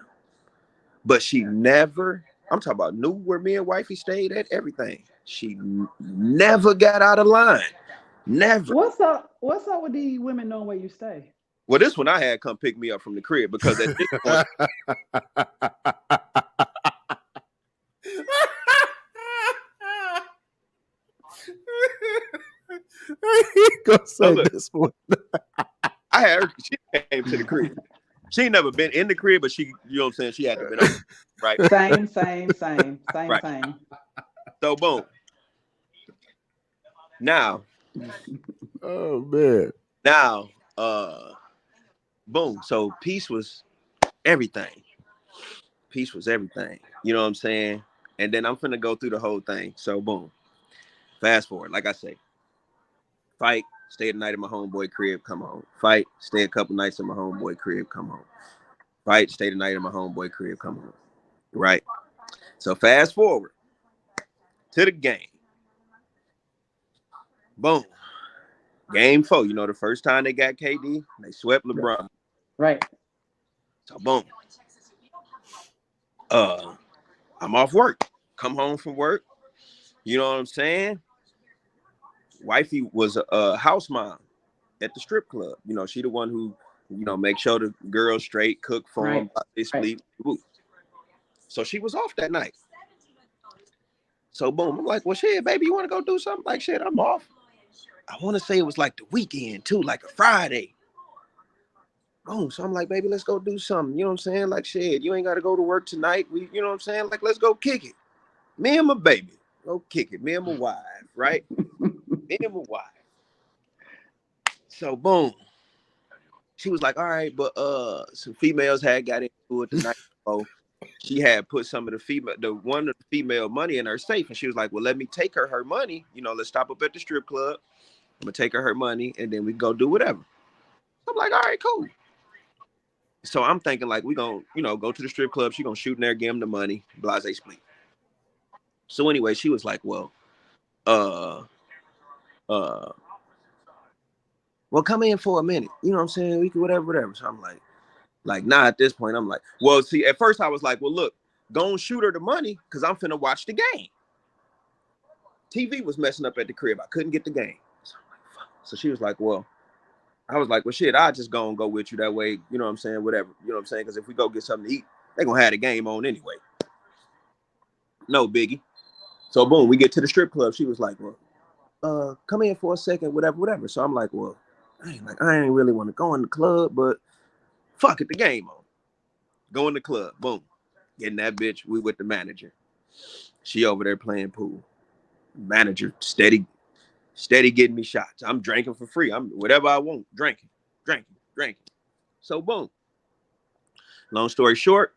But she never, I'm talking about knew where me and wifey stayed at, everything. She never got out of line. Never. What's up with the women knowing where you stay? Well, this one I had come pick me up from the crib because at this point, He gonna so say look, this one. I had her, she came to the crib. She ain't never been in the crib, but she, you know what I'm saying? She had to been over, right? Same. Right. So boom. Now, Oh man. now, uh, boom. So peace was everything. Peace was everything. You know what I'm saying? And then I'm finna go through the whole thing. So boom. Fast forward. Like I say, fight, stay the night at my homeboy crib, come home. Fight, stay a couple nights at my homeboy crib, come home. Fight, stay the night at my homeboy crib, come home. Right? So fast forward to the game. Boom. Game 4. You know, the first time they got KD, they swept LeBron. Right. So boom. I'm off work. Come home from work. You know what I'm saying? Wifey was a house mom at the strip club. You know, she the one who, make sure the girls straight, cook for them, Right. they Right. sleep. So she was off that night. So boom, I'm like, well, shit, baby, you want to go do something? Like, shit, I'm off. I want to say it was like the weekend too, like a Friday. Boom. So I'm like, baby, let's go do something. You know what I'm saying? Like, shit, you ain't got to go to work tonight. You know what I'm saying? Like, let's go kick it. Me and my baby, go kick it. Me and my wife, right? Me and my wife. So boom. She was like, all right, but some females had got into it the night before. She had put some of the female money in her safe, and she was like, well, let me take her money. Let's stop up at the strip club. I'm gonna take her money, and then we go do whatever. I'm like, all right, cool. So I'm thinking like we gonna, go to the strip club. She gonna shoot in there, give him the money, blase split. So anyway, she was like, well, uh, uh, well, come in for a minute. You know what I'm saying? We could whatever. So I'm like, nah, at this point, I'm like, well, see, at first I was like, well, look, go and shoot her the money because I'm finna watch the game. TV was messing up at the crib. I couldn't get the game. So I'm like, fuck. So she was like, well, I was like, well, shit, I'll just go and go with you that way. You know what I'm saying? Whatever. You know what I'm saying? Because if we go get something to eat, they're going to have the game on anyway. No biggie. So boom, we get to the strip club. She was like, well, come in for a second, whatever. So I'm like, well, I ain't really want to go in the club, but fuck it, the game on. Go in the club. Boom. Getting that bitch, we with the manager. She over there playing pool. Manager steady getting me shots. I'm drinking for free. I'm whatever I want, drinking. So boom. Long story short,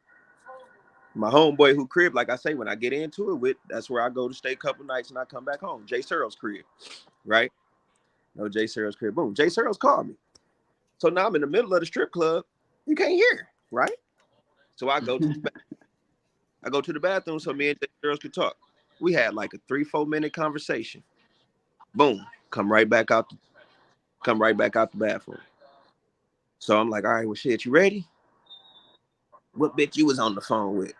my homeboy who crib, like I say, when I get into it with, that's where I go to stay a couple nights and I come back home. Jay Searles' crib, right? No, Jay Searles' crib. Boom. Jay Searles called me. So now I'm in the middle of the strip club. You can't hear, right? So I go to the bathroom so me and Jay Searles could talk. We had like a 3-4 minute conversation. Boom. Come right back out the bathroom. So I'm like, all right, well, shit, you ready? What bitch you was on the phone with?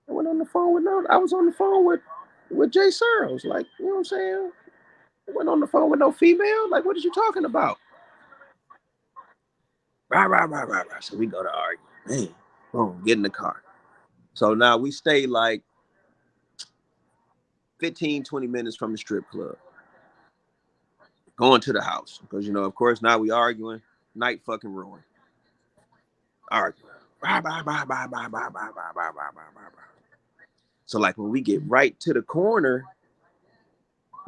I was on the phone with Jay Searles. Like, you know what I'm saying? I went on the phone with no female. Like, what are you talking about? Rah. So we go to argue. Man, boom, get in the car. So now we stay like 15, 20 minutes from the strip club. Going to the house. Because, you know, of course, now we arguing. Night fucking ruined. Arguing. So like when we get right to the corner,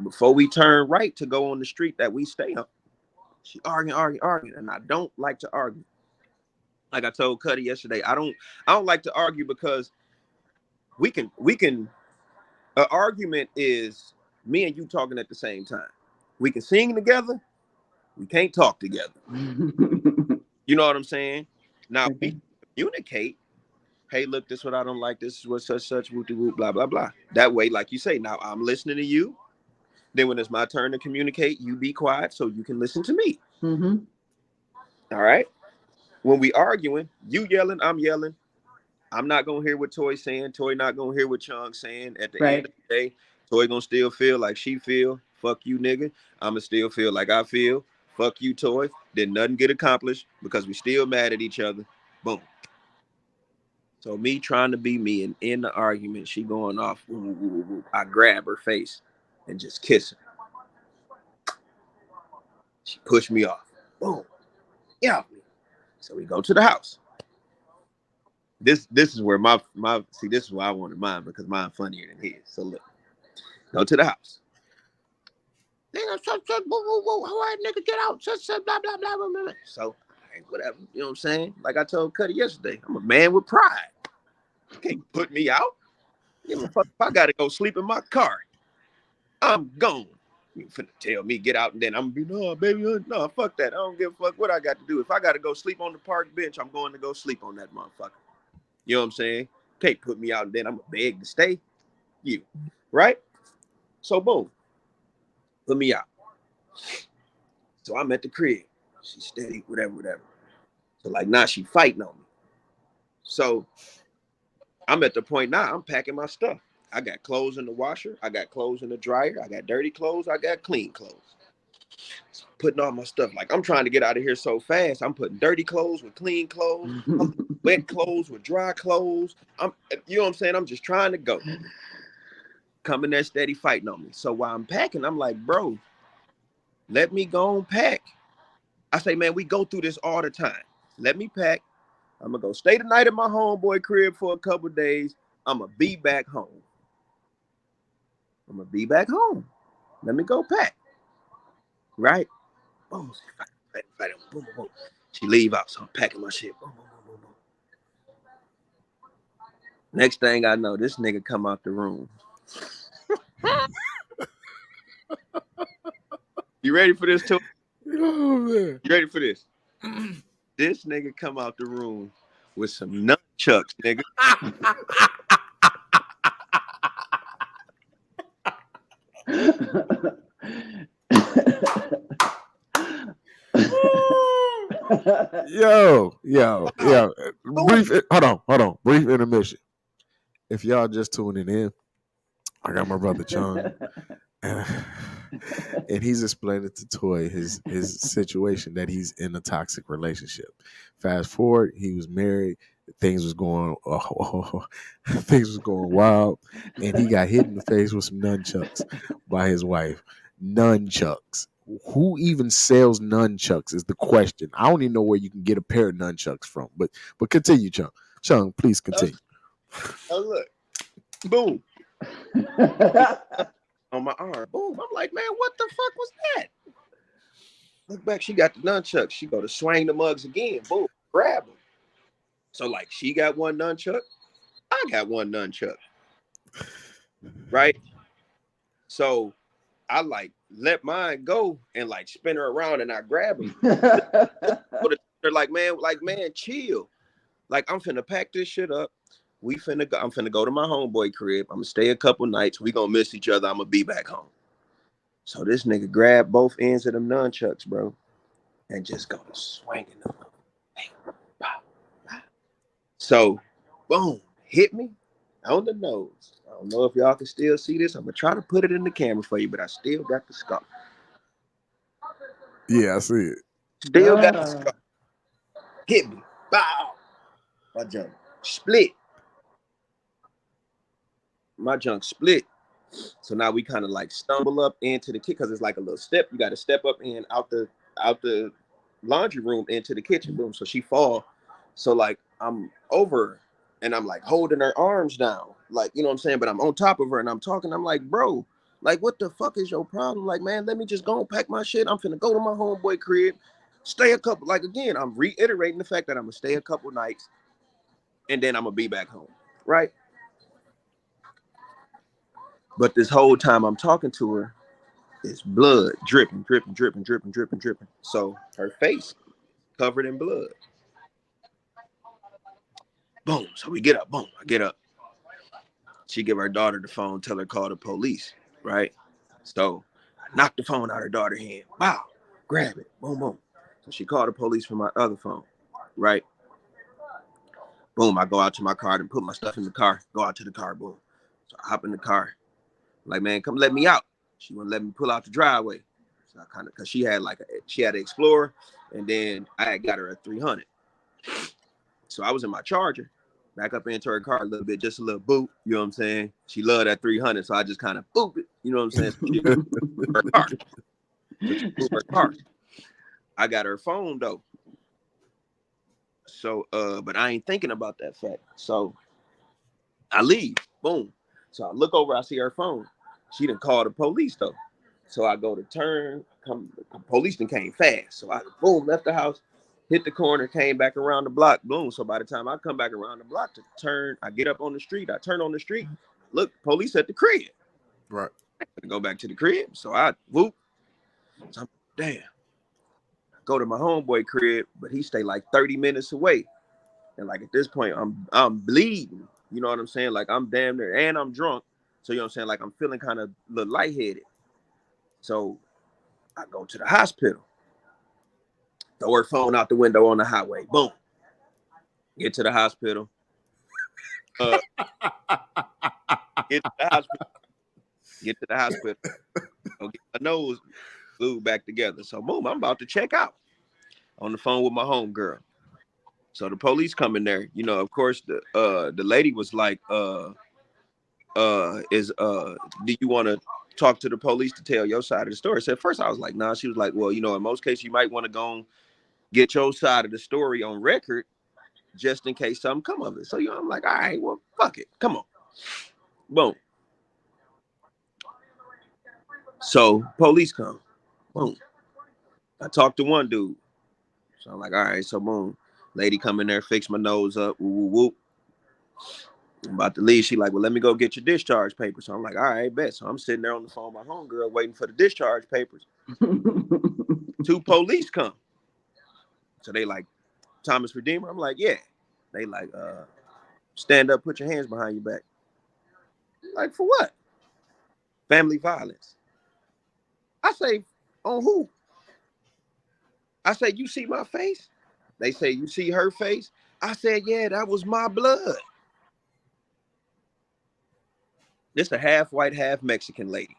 before we turn right to go on the street that we stay on, she arguing. And I don't like to argue. Like I told Cuddy yesterday, I don't like to argue because we can an argument is me and you talking at the same time. We can sing together, we can't talk together. You know what I'm saying? Now we communicate. Hey, look, this is what I don't like. This is what such whoop blah blah blah. That way, like you say, now I'm listening to you. Then when it's my turn to communicate, you be quiet so you can listen to me. Mm-hmm. All right. When we arguing, you yelling, I'm yelling. I'm not gonna hear what Toy's saying. Toy not gonna hear what Chung saying. At the end of the day, Toy gonna still feel like she feel. Fuck you, nigga. I'ma still feel like I feel. Fuck you, Toy. Then nothing get accomplished because we still mad at each other. Boom. So me trying to be me and in the argument, she going off. I grab her face and just kiss her. She pushed me off. Boom. Get off me. So we go to the house. This is where my see, this is why I wanted mine because mine funnier than his. So look, go to the house. Nigga, all right, nigga, get out. Blah, blah, blah, blah, blah. So, whatever. You know what I'm saying? Like I told Cuddy yesterday, I'm a man with pride. You can't put me out. Give a fuck if I gotta go sleep in my car. I'm gone. You finna tell me get out and then I'm gonna be, no, baby, no, fuck that. I don't give a fuck what I got to do. If I gotta go sleep on the park bench, I'm going to go sleep on that motherfucker. You know what I'm saying? Can't put me out and then I'm gonna beg to stay. You, right? So boom, put me out. So I'm at the crib. She steady, whatever. So like now she fighting on me. So I'm at the point now I'm packing my stuff. I got clothes in the washer. I got clothes in the dryer. I got dirty clothes. I got clean clothes. So putting all my stuff. Like I'm trying to get out of here so fast. I'm putting dirty clothes with clean clothes. I'm wet clothes with dry clothes. You know what I'm saying? I'm just trying to go. Coming there steady fighting on me. So while I'm packing, I'm like, bro, let me go and pack. I say, man, we go through this all the time. Let me pack. I'm going to go stay the night at my homeboy crib for a couple of days. I'm going to be back home. Let me go pack. Right? Boom. Boom. She leave out, so I'm packing my shit. Boom. Next thing I know, this nigga come out the room. You ready for this, too? Oh, man. You ready for this? This nigga come out the room with some nunchucks, nigga. Yo. Hold on. Brief intermission. If y'all just tuning in, I got my brother Chung. And he's explaining to Toy his situation that he's in a toxic relationship. Fast forward, he was married, things was going wild, and he got hit in the face with some nunchucks by his wife. Nunchucks. Who even sells nunchucks is the question. I don't even know where you can get a pair of nunchucks from. But continue, Chung. Chung, please Oh, continue. oh, look, boom, on my arm, boom. I'm like, man, what the fuck was that? Look back, she got the nunchuck. She go to swing the mugs again. Boom, grab them. So like, she got one nunchuck, I got one nunchuck, right? So I like let mine go and like spin her around, and I grab him. They're like, man, chill. Like, I'm finna pack this shit up. I'm finna go to my homeboy crib. I'm gonna stay a couple nights. We gonna miss each other. I'm gonna be back home. So this nigga grabbed both ends of them nunchucks, bro, and just go to swinging them. So, boom, hit me on the nose. I don't know if y'all can still see this. I'm gonna try to put it in the camera for you, but I still got the scar. Yeah, I see it. Still got the Duh. scar. Hit me. Bow. My junk split. My junk split. So now we kind of like stumble up into the kitchen because it's like a little step. You got to step up and out the laundry room into the kitchen. Boom. So she fall. So like I'm over her and I'm like holding her arms down, like, you know what I'm saying. But I'm on top of her and I'm talking. I'm like, bro, like, what the fuck is your problem? Like, man, let me just go and pack my shit. I'm finna go to my homeboy crib, stay a couple. Like again, I'm reiterating the fact that I'm gonna stay a couple nights and then I'm gonna be back home, right? But this whole time I'm talking to her, it's blood dripping, dripping, dripping, dripping, dripping, dripping. So her face covered in blood. Boom. So we get up. Boom. I get up. She give her daughter the phone, tell her call the police. Right. So I knock the phone out her daughter's hand. Wow. Grab it. Boom, boom. So she called the police from my other phone. Right. Boom. I go out to my car and put my stuff in the car. Go out to the car. Boom. So I hop in the car. Like, man, come let me out. She wouldn't let me pull out the driveway. So I kind of, cause she had an Explorer, and then I had got her a 300. So I was in my Charger, back up into her car a little bit, just a little boot. You know what I'm saying? She loved that 300, so I just kind of boop it. You know what I'm saying? So she her car. So she moved her car. I got her phone though. So, but I ain't thinking about that fact. So I leave. Boom. So I look over. I see her phone. She didn't call the police though. So I go to turn. The police then came fast. So I boom left the house, hit the corner, came back around the block. Boom. So by the time I come back around the block to turn, I get up on the street. I turn on the street. Look, police at the crib. Right. I go back to the crib. So I whoop. So I'm, damn. Go to my homeboy crib, but he stay like 30 minutes away. And like at this point, I'm bleeding. You know what I'm saying? Like I'm damn near, and I'm drunk. So you know what I'm saying? Like I'm feeling kind of a little lightheaded. So I go to the hospital. Throw her phone out the window on the highway. Boom. Get to the hospital. Uh, get to the hospital. Get to the hospital. Go get my nose glued back together. So boom, I'm about to check out. On the phone with my homegirl. So the police come in there. You know, of course, the lady was like, do you want to talk to the police to tell your side of the story? So at first I was like, nah. She was like, well, you know, in most cases you might want to go and get your side of the story on record just in case something come of it. So, you know, I'm like, all right, well, fuck it. Come on. Boom. So police come. Boom. I talked to one dude. So I'm like, all right, so boom. Lady come in there, fix my nose up. Woo, woo, woo. I'm about to leave. She like, well, let me go get your discharge papers. So I'm like, all right, bet. So I'm sitting there on the phone with my homegirl waiting for the discharge papers. Two police come. So they like, Thomas Redeemer? I'm like, yeah. They like, stand up, put your hands behind your back. Like, for what? Family violence. I say, on who? I say, you see my face? They say, you see her face? I said, yeah, that was my blood. This a half white, half Mexican lady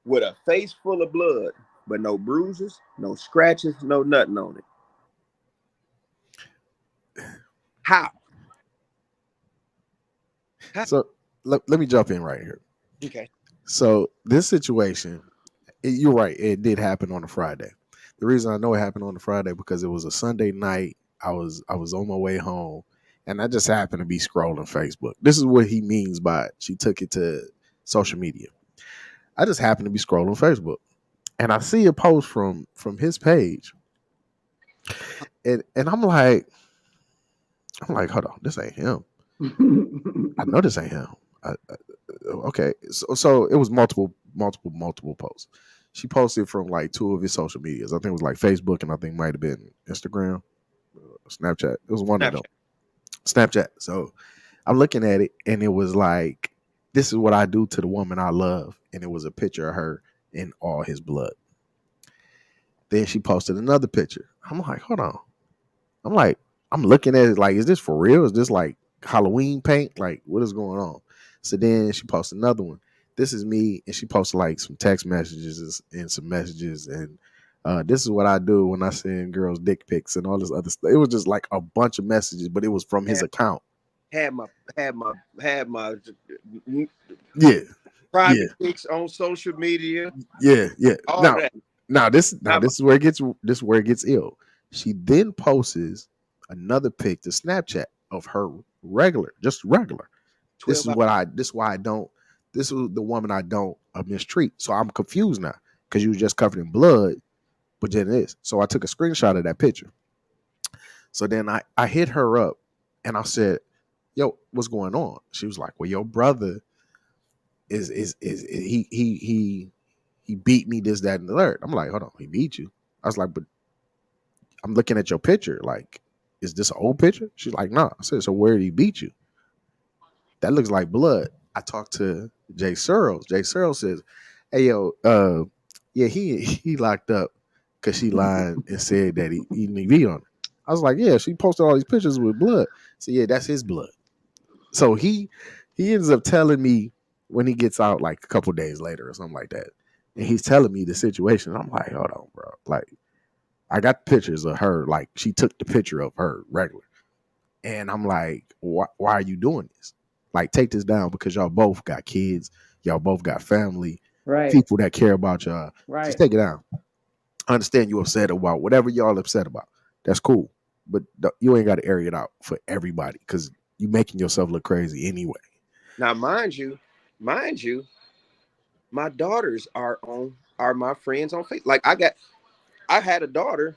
with a face full of blood, but no bruises, no scratches, no nothing on it. How? So let me jump in right here. Okay. So this situation, you're right, it did happen on a Friday. The reason I know it happened on a Friday because it was a Sunday night. I was on my way home, And I just happened to be scrolling Facebook. This is what he means by she took it to social media. I just happened to be scrolling Facebook, and I see a post from his page, and I'm like, hold on, this ain't him. I know this ain't him. Okay, so it was multiple posts. She posted from like two of his social medias. I think it was like Facebook, and I think it might have been Instagram, Snapchat. It was one of them. Snapchat. Snapchat. So I'm looking at it, and it was like, "This is what I do to the woman I love," and it was a picture of her in all his blood. Then she posted another picture. I'm like, hold on. I'm like, I'm looking at it like, is this for real? Is this like Halloween paint? Like, what is going on? So then she posted another one. This is me, and she posted like some text messages and some messages, and this is what I do when I send girls dick pics and all this other stuff. It was just like a bunch of messages, but it was from his Had, account. had my had my Yeah, yeah, private pics on social media, yeah. all Now, that. now Not my this is where it gets ill. She then posts another pic to Snapchat of her regular, just regular. This 12 is hours. what I. This is why I don't. This is the woman I don't mistreat. So I'm confused now because you was just covered in blood, but then it is. So I took a screenshot of that picture. So then I hit her up and I said, "Yo, what's going on?" She was like, "Well, your brother is he beat me this that and the third." I'm like, "Hold on, he beat you?" I was like, "But I'm looking at your picture. Like, is this an old picture?" She's like, "Nah." I said, "So where did he beat you?" That looks like blood. I talked to Jay Searles. Jay Searles says, "Hey yo, yeah, he locked up because she lied and said that he beat on her." I was like, "Yeah, she posted all these pictures with blood." So yeah, that's his blood. So he ends up telling me when he gets out, like a couple days later or something like that, and he's telling me the situation. I'm like, hold on, bro. Like, I got pictures of her. Like, she took the picture of her regular. And I'm like, why are you doing this? Like, take this down because y'all both got kids, y'all both got family, Right, people that care about y'all. Just right. take it down. I understand you upset about whatever y'all upset about. That's cool, but you ain't got to air it out for everybody because you making yourself look crazy anyway. Now, mind you, my daughters are my friends on Facebook. Like I had a daughter.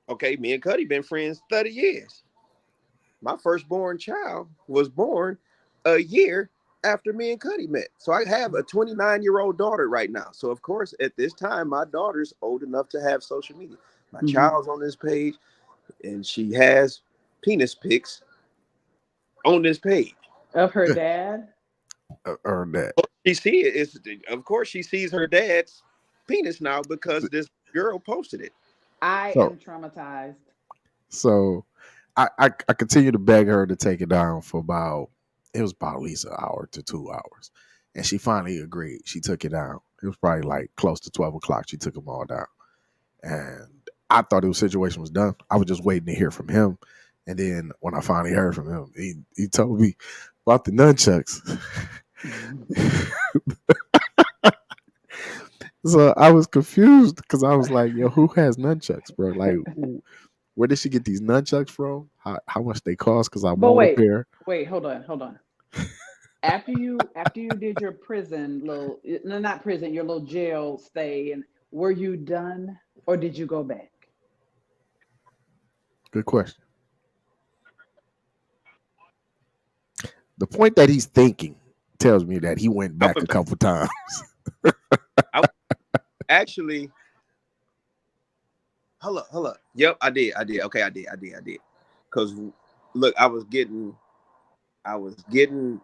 Okay, me and Cuddy been friends 30 years. My firstborn child was born a year after me and Cuddy met. So I have a 29-year-old daughter right now. So of course, at this time, my daughter's old enough to have social media. My Hmm. child's on this page, and she has penis pics on this page. Of her dad. Or that. She see it. It's of course she sees her dad's penis now because this girl posted it. I So am traumatized. so I continue to beg her to take it down for about it was about at least an hour to 2 hours, and she finally agreed. She took it down. It was probably like close to 12 o'clock. She took them all down, and I thought the situation was done. I was just waiting to hear from him, and then when I finally heard from him, he told me about the nunchucks. So I was confused because I was like, "Yo, who has nunchucks, bro? Like, where did she get these nunchucks from? How much they cost? Because I But want a wait, pair." wait, hold on. After you did your prison little, no, not prison, your little jail stay, and were you done or did you go back? Good question. The point that he's thinking tells me that he went I back a went back. couple times. I actually hold up. Yep, I did. Okay, I did. Cause look, I was getting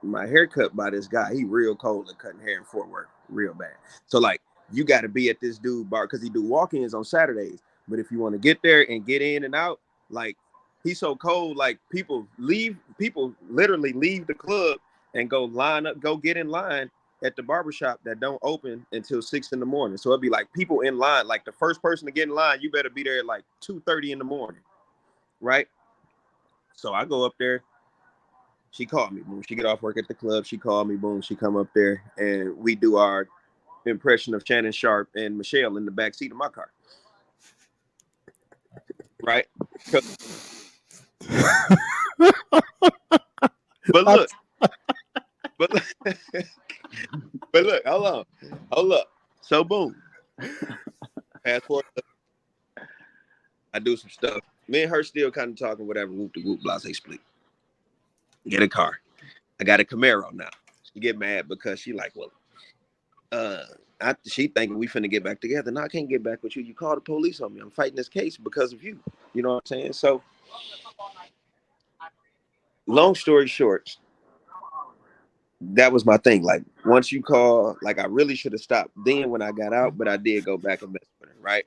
my hair cut by this guy. He real cold at cutting hair in Fort Worth, real bad. So like, you got to be at this dude bar because he do walk-ins on Saturdays. But if you want to get there and get in and out, like he's so cold, like people literally leave the club and go line up, go get in line at the barbershop that don't open until 6 in the morning. So it'd be like people in line, like the first person to get in line, you better be there at like 2:30 in the morning, right? So I go up there. She called me. Boom. She get off work at the club. She called me. Boom. She come up there and we do our impression of Shannon Sharp and Michelle in the back seat of my car. Right? But look, but but look, hold up. So boom, passport. I do some stuff. Me and her still kind of talking, whatever. Whoop de whoop, blase split. Get a car. I got a Camaro now. She get mad because she like, well, uh, she thinking we finna get back together. No, I can't get back with you. You call the police on me. I'm fighting this case because of you. You know what I'm saying? So, long story short, that was my thing. Like, once you call, like, I really should have stopped then when I got out, but I did go back and mess with her, right?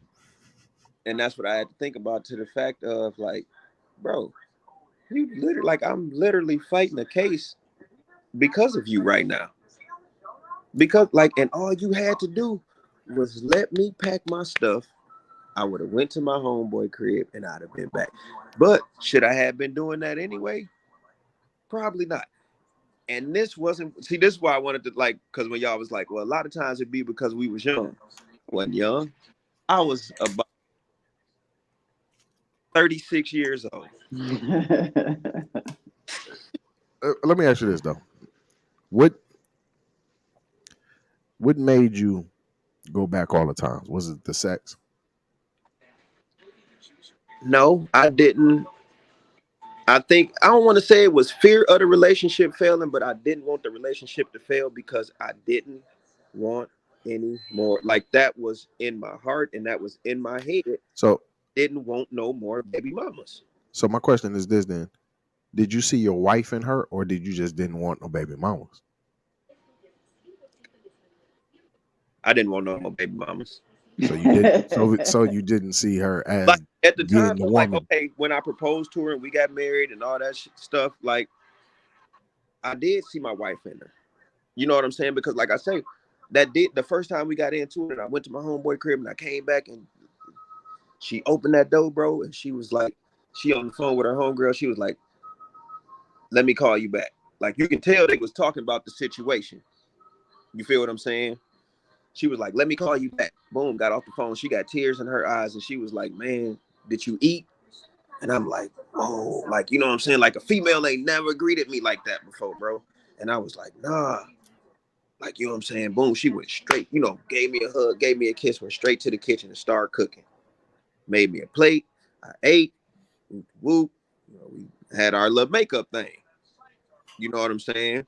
And that's what I had to think about, to the fact of, like, bro, you literally, like, I'm literally fighting a case because of you right now. Because, like, and all you had to do was let me pack my stuff. I would have went to my homeboy crib and I'd have been back. But should I have been doing that anyway? Probably not. And this wasn't, see, this is why I wanted to, like, because when y'all was like, well, a lot of times it'd be because we was young. I wasn't young. I was about 36 years old. Let me ask you this though: what what made you go back all the time? Was it the sex? No, I didn't. I think, I don't want to say it was fear of the relationship failing, but I didn't want the relationship to fail because I didn't want any more. Like, that was in my heart and that was in my head. So, Didn't want no more baby mamas. so my question is this: then, did you see your wife in her, or did you just didn't want no baby mamas? I didn't want no more baby mamas. So you didn't. So you didn't see her Like, as at the being time, the like, woman. okay, when I proposed to her and we got married and all that stuff, like, I did see my wife in her. You know what I'm saying? Because, like I say, that did, the first time we got into it and I went to my homeboy crib and I came back and she opened that door, bro, and she was like, she on the phone with her homegirl. She was like, let me call you back. Like, you can tell they was talking about the situation. You feel what I'm saying? She was like, let me call you back. Boom, got off the phone. She got tears in her eyes and she was like, man, did you eat? And I'm like, oh, like, you know what I'm saying? Like, a female ain't never greeted me like that before, bro. And I was like, nah. Like, you know what I'm saying? Boom, she went straight, you know, gave me a hug, gave me a kiss, went straight to the kitchen and started cooking. Made me a plate. I ate. Whoop, whoop. You know, we had our little makeup thing. You know what I'm saying?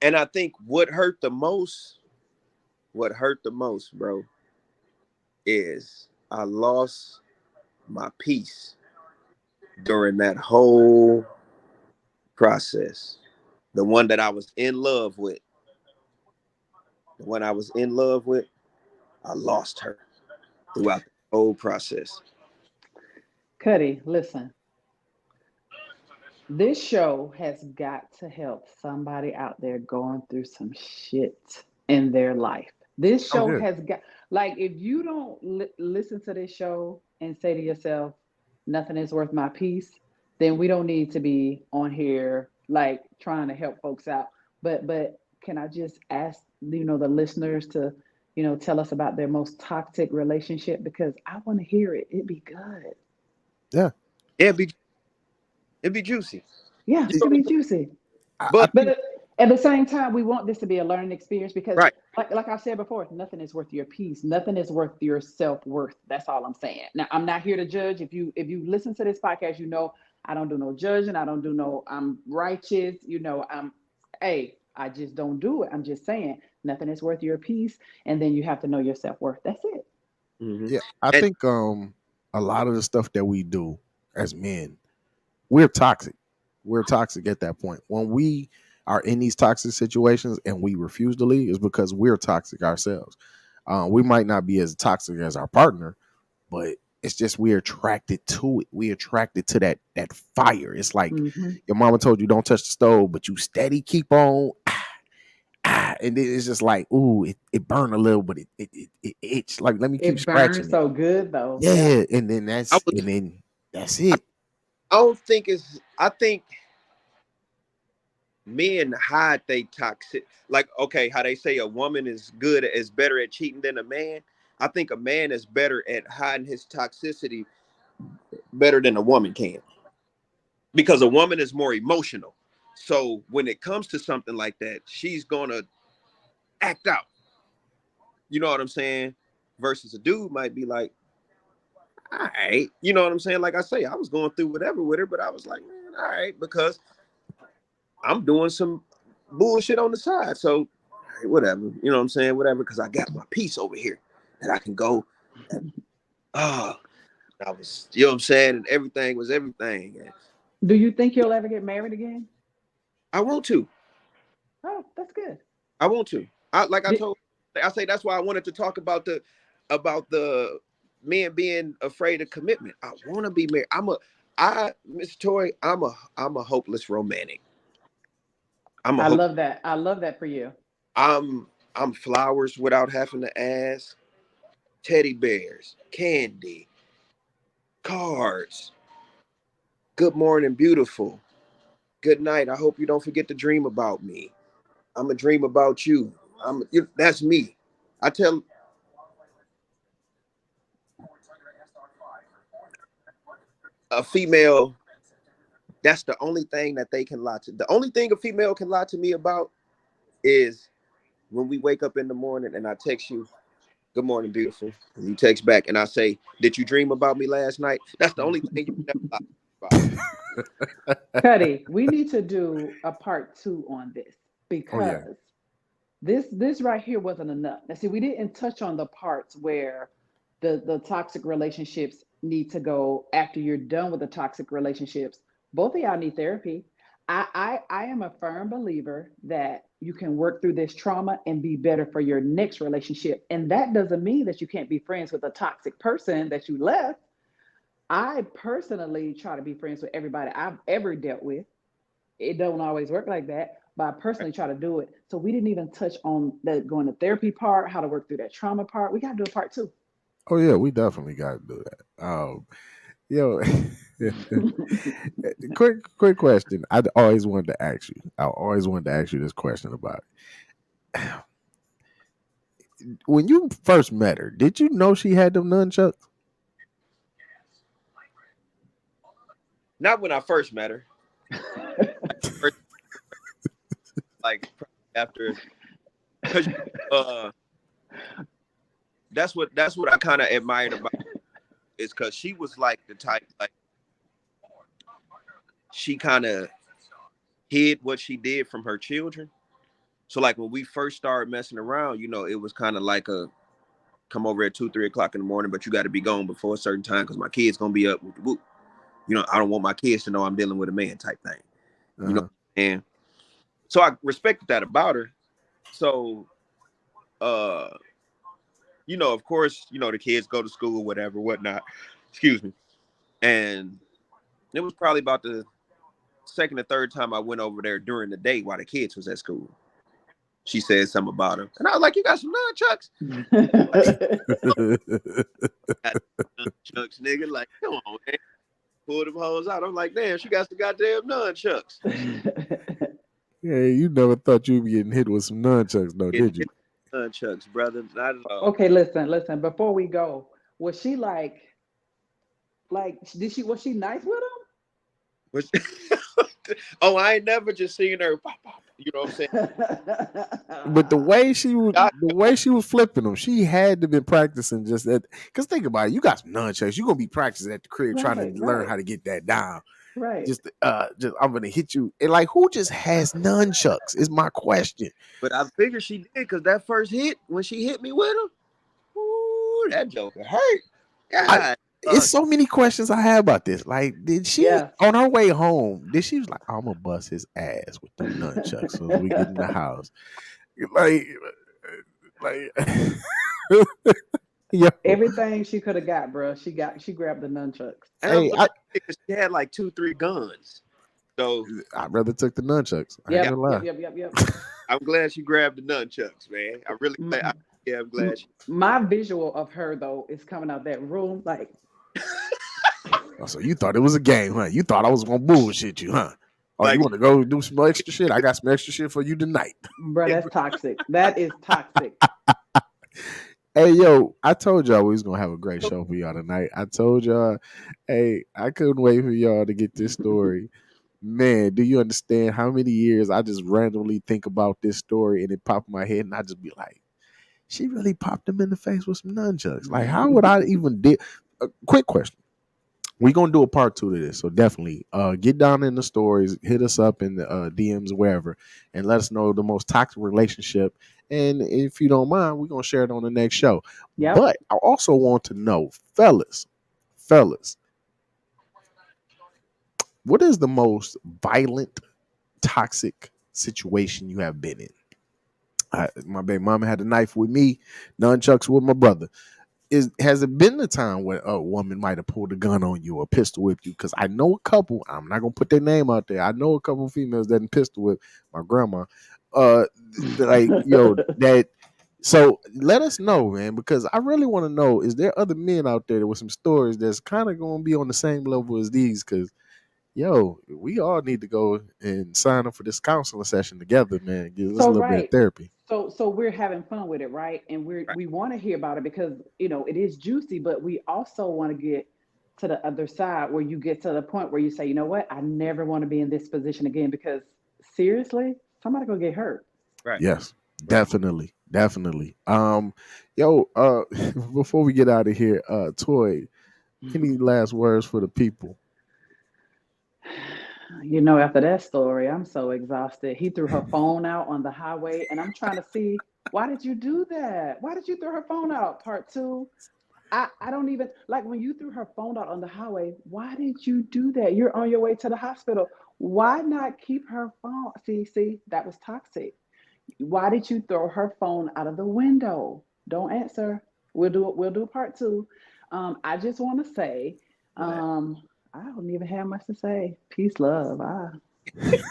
And I think what hurt the most, bro, is I lost my peace during that whole process. The one that I was in love with, the one I was in love with, I lost her throughout the whole process. Cuddy, listen. This show has got to help somebody out there going through some shit in their life. This Oh show yeah. has got, like, if you don't listen to this show and say to yourself, nothing is worth my peace, then we don't need to be on here like trying to help folks out. But can I just ask, the listeners to, tell us about their most toxic relationship, because I want to hear it. It'd be good. Yeah. Yeah, it'd be juicy. Yeah, You know it'd what be I'm saying? juicy. I But But think at the same time, we want this to be a learning experience because, right. like I said before, nothing is worth your peace. Nothing is worth your self worth. That's all I'm saying. Now, I'm not here to judge. If you listen to this podcast, I don't do no judging. I don't do no. I'm righteous. Hey, I just don't do it. I'm just saying nothing is worth your peace, and then you have to know your self worth. That's it. Mm-hmm. yeah, I And think a lot of the stuff that we do as men, we're toxic. We're toxic at that point. When we are in these toxic situations and we refuse to leave, is because we're toxic ourselves. We might not be as toxic as our partner, but it's just we're attracted to it. We're attracted to that fire. It's like Hmm. your mama told you don't touch the stove, but you steady keep on. And then it's just like, ooh, it burned a little, but it itch. Like, let me keep It burns scratching it. so good though. Yeah. Yeah, I was and then that's I, it. I don't think it's I think men hide they toxic. Like, okay, how they say a woman is better at cheating than a man. I think a man is better at hiding his toxicity better than a woman can, because a woman is more emotional. So when it comes to something like that, she's gonna act out. You know what I'm saying? Versus a dude might be like, all right, you know what I'm saying? Like I say, I was going through whatever with her, but I was like, man, all right, because I'm doing some bullshit on the side. So all right, whatever, you know what I'm saying? Whatever, because I got my piece over here that I can go and I was, you know what I'm saying? And everything was everything. And Do you think you'll ever get married again? I want to. Oh, that's good. I want to. Like I Did, told, I say that's why I wanted to talk about the men being afraid of commitment. I want to be married. Miss Toy, I'm a hopeless romantic. I'm a I hope. love that. I love that for you. I'm flowers without having to ask, teddy bears, candy, cards, good morning, beautiful, good night. I hope you don't forget to dream about me. I'm a dream about you. That's me. I tell a female that's the only thing that they can lie to. The only thing a female can lie to me about is when we wake up in the morning and I text you, good morning, beautiful. And you text back and I say, did you dream about me last night? That's the only thing you never lie about. Cuddy, we need to do a part two on this Oh yeah. because this right here wasn't enough. Now, see, we didn't touch on the parts where the toxic relationships need to go after you're done with the toxic relationships. Both of y'all need therapy. I am a firm believer that you can work through this trauma and be better for your next relationship. And that doesn't mean that you can't be friends with a toxic person that you left. I personally try to be friends with everybody I've ever dealt with. It don't always work like that, but I personally try to do it. So we didn't even touch on the going to therapy part, how to work through that trauma part. We got to do a part two. Oh yeah, we definitely got to do that. Yo, quick question. I always wanted to ask you. I always wanted to ask you this question about it. When you first met her, did you know she had them nunchucks? Not when I first met her. First, like after, because that's what I kind of admired about her, is because she was like the type, like she kind of hid what she did from her children. So like when we first started messing around, it was kind of like a come over at 2, 3 o'clock in the morning, but you got to be gone before a certain time because my kid's gonna be up with the whoop. I don't want my kids to know I'm dealing with a man type thing. And so I respected that about her. So of course, the kids go to school, whatever, whatnot. Excuse me. And it was probably about the second or third time I went over there during the day while the kids was at school. She said something about him. And I was like, you got some nunchucks? Nunchucks, nigga. Like, come on, man. Pull them hoes out. I'm like, damn, she got some goddamn nunchucks. Yeah, you never thought you'd be getting hit with some nunchucks, though, did you? Nunchucks, brother. Not at all. Okay, listen. Before we go, was she was she nice with Oh, I ain't never just seen her. Pop, pop, you know what I'm saying? But the way she was flipping them, she had to been practicing just that. Because think about it, you got some nunchucks, you gonna be practicing at the crib trying to learn how to get that down. Right. Just I'm gonna hit you. And like, who just has nunchucks? Is my question. But I figured she did, because that first hit when she hit me with them, ooh, that joker hurt. God. It's so many questions I have about this. Like, did she on her way home? Did she was like, I'm gonna bust his ass with them nunchucks so we get in the house? Like, yeah. Everything she could have got, bro. She grabbed the nunchucks. Hey, she had like 2-3 guns. So I'd rather took the nunchucks. Yep. I'm glad she grabbed the nunchucks, man. I really I'm glad. My visual of her though is coming out that room like. So you thought it was a game, huh? You thought I was gonna bullshit you, huh? Oh, like, you want to go do some extra shit? I got some extra shit for you tonight. Bro, that's toxic. That is toxic. Hey yo, I told y'all we was gonna have a great show for y'all tonight. I told y'all, hey, I couldn't wait for y'all to get this story. Man, do you understand how many years I just randomly think about this story and it pop in my head and I just be like, she really popped him in the face with some nunchucks. Like, how would I even did? Quick question: we're gonna do a part two to this, so definitely get down in the stories, hit us up in the DMs wherever, and let us know the most toxic relationship. And if you don't mind, we're gonna share it on the next show. Yep. But I also want to know, fellas, what is the most violent, toxic situation you have been in? My baby mama had a knife with me, nunchucks with my brother. Has it been a time where a woman might have pulled a gun on you or pistol whipped you? Because I know a couple. I'm not gonna put their name out there. I know a couple of females that pistol whip my grandma. Uh, like that. So let us know, man, because I really want to know: is there other men out there with some stories that's kind of gonna be on the same level as these? Because we all need to go and sign up for this counseling session together, man. Give us a So little bit of right. therapy. So we're having fun with it, right? And we want to hear about it because it is juicy, but we also want to get to the other side where you get to the point where you say, you know what, I never want to be in this position again because seriously, somebody gonna get hurt. Right. Yes, Right. definitely, definitely. Yo, before we get out of here, Toy, any last words for the people? After that story, I'm so exhausted. He threw her phone out on the highway, and I'm trying to see why did you do that? Why did you throw her phone out? Part two. I don't even like when you threw her phone out on the highway. Why did you do that? You're on your way to the hospital. Why not keep her phone? See, that was toxic. Why did you throw her phone out of the window? Don't answer. We'll do part two. I just want to say, What? um, I don't even have much to say. Peace, love. This,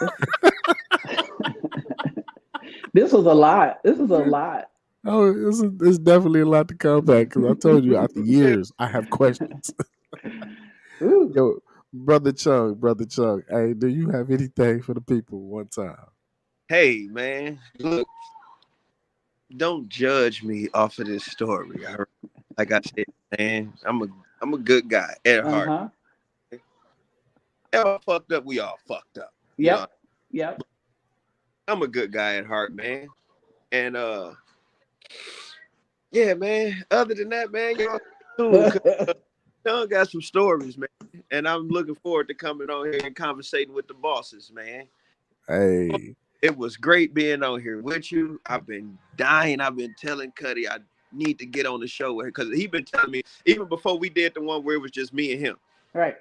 this was a lot. This is a lot. Oh, it's definitely a lot to come back because I told you after You say, years I have questions. Ooh. Yo, brother Chung, hey, do you have anything for the people one time? hey man, look, don't judge me off of this story. All right? Like I said, man, I'm a good guy at heart. Uh-huh. If I fucked up, we all fucked up. You know, Yep. Yep. I'm a good guy at heart, man. And yeah, man. Other than that, man, y'all stay tuned. Sean got some stories, man, and I'm looking forward to coming on here and conversating with the bosses, man. Hey, It was great being on here with you. I've been dying. I've been telling Cuddy I need to get on the show with her because he been telling me even before we did the one where it was just me and him. Right.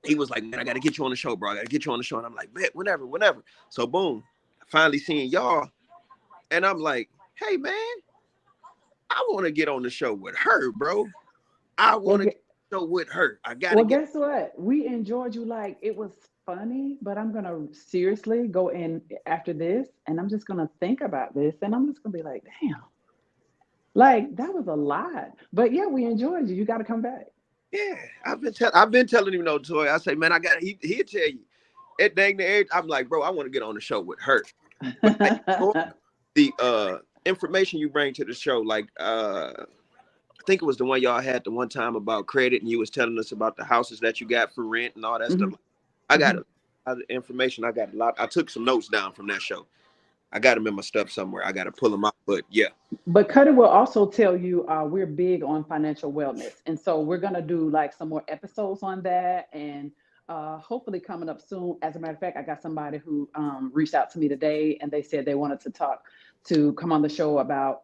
He was like, "Man, I got to get you on the show, bro. I got to get you on the show." And I'm like, "Bet, whenever, whenever." So boom, finally seeing y'all, and I'm like, "Hey, man, I want to get on the show with her, bro. I Well, want to get on the show with her. I got to well, get." guess what? We enjoyed you like it was funny, but I'm gonna seriously go in after this and I'm just gonna think about this and I'm just gonna be like, damn, like that was a lot. But yeah, we enjoyed you. You gotta come back. Yeah, I've been telling him no, Toy. I say, man, I got he'll tell you. It dang the age. I'm like, bro, I want to get on the show with her. But I enjoy the information you bring to the show. Like I think it was the one y'all had the one time about credit, and you was telling us about the houses that you got for rent and all that stuff. Mhm, I got mhm. a lot of information. I got a lot. I took some notes down from that show. I got them in my stuff somewhere. I got to pull them out. But yeah, But Cuddy will also tell you we're big on financial wellness. And so we're going to do like some more episodes on that and hopefully coming up soon. As a matter of fact, I got somebody who reached out to me today and they said they wanted to talk to come on the show about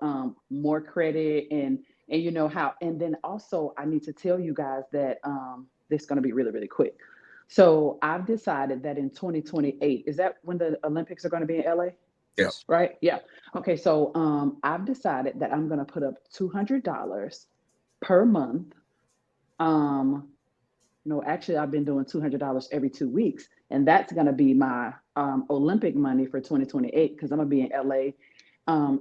more credit and how. And then also, I need to tell you guys that this is going to be really, really quick. So I've decided that in 2028, is that when the Olympics are going to be in LA? yep. yes, Right? Yeah. Okay. So I've decided that I'm going to put up $200 per month. Um, no, actually, I've been doing $200 every 2 weeks, and that's going to be my Olympic money for 2028 because I'm going to be in LA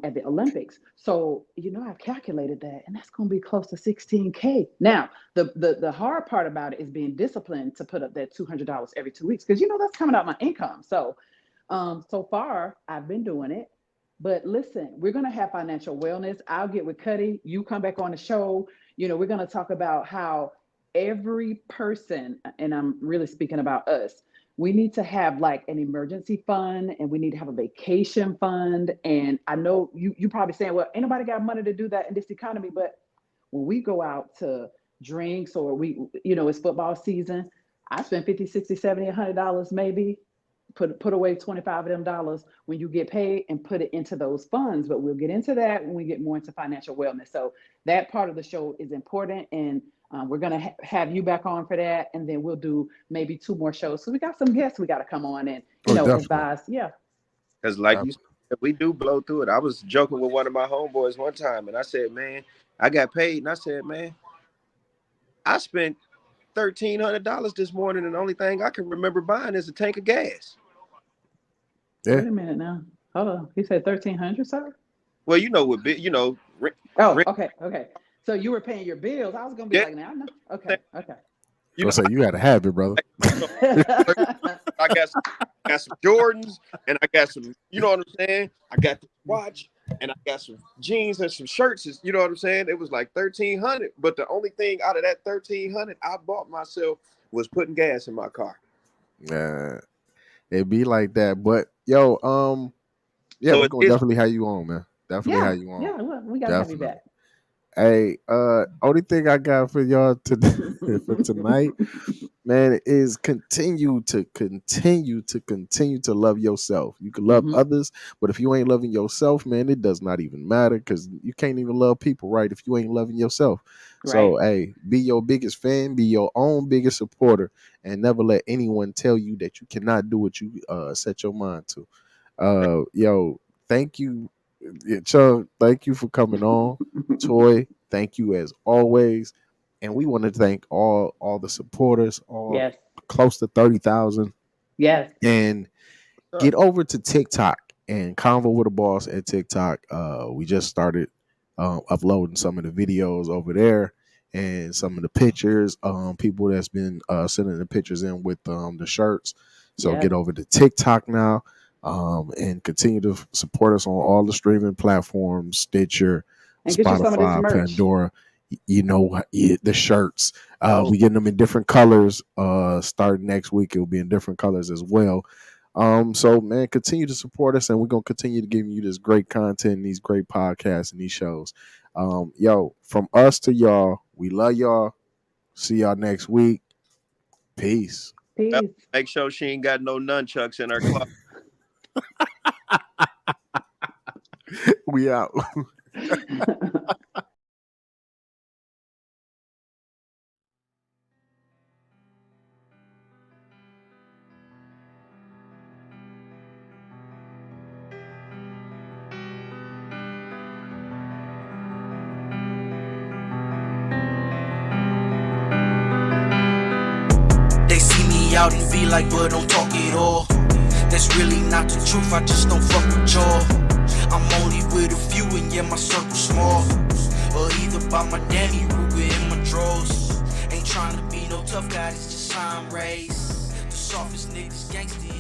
at the Olympics. So I've calculated that, and that's going to be close to 16K. Now, the hard part about it is being disciplined to put up that $200 every 2 weeks because that's coming out my income. So so far I've been doing it. But listen, we're going to have financial wellness. I'll get with Cuddy. You come back on the show. We're going to talk about how every person, and I'm really speaking about us, we need to have like an emergency fund and we need to have a vacation fund. And I know you probably saying, well, ain't nobody got money to do that in this economy. But when we go out to drinks or it's football season, I spend 50, 60, 70, $100 maybe. Put away 25 of them dollars when you get paid and put it into those funds. But we'll get into that when we get more into financial wellness. So that part of the show is important. And we're going to have you back on for that. And then we'll do maybe 2 more shows. So we got some guests we got to come on and, advise. Yeah. Because like you said, we do blow through it. I was joking with one of my homeboys one time and I said, man, I got paid. And I said, man, I spent $1,300 this morning. And the only thing I can remember buying is a tank of gas. Yeah. Wait a minute now. Hold on. He said 1,300, sir? Well, Okay. So you were paying your bills. I was gonna be like, now I know. Okay. You got to have it, brother. I got some Jordans and I got some, you know what I'm saying? I got the watch and I got some jeans and some shirts. You know what I'm saying? It was like $1,300, but the only thing out of that $1,300 I bought myself was putting gas in my car. It be like that, but yo, so we're gonna definitely have you on, man. Definitely have you on. Yeah, we gotta have you back. Hey, only thing I got for y'all for tonight, man, is continue to love yourself. You can love others, but if you ain't loving yourself, man, it does not even matter because you can't even love people, right? If you ain't loving yourself. Right. So, hey, be your biggest fan, be your own biggest supporter, and never let anyone tell you that you cannot do what you set your mind to. Thank you. Chung, thank you for coming on. Toy, thank you as always. And we want to thank all the supporters, close to 30,000. Yes. And get over to TikTok and Convo with a Boss at TikTok. We just started uploading some of the videos over there and some of the pictures. People that's been sending the pictures in with the shirts. So get over to TikTok now. And continue to support us on all the streaming platforms, Stitcher, and Spotify, Pandora. The shirts. We getting them in different colors. Starting next week, it'll be in different colors as well. So man, continue to support us, and we're gonna continue to give you this great content, these great podcasts, and these shows. From us to y'all, we love y'all. See y'all next week. Peace. Make sure she ain't got no nunchucks in her closet. We out. They see me out and feel like, but don't talk it all. That's really not the truth, I just don't fuck with y'all. I'm only with a few and yeah, my circle's small. Or either by my Danny Ruger in my drawers. Ain't trying to be no tough guy, it's just how I'm raised. The softest niggas gangsta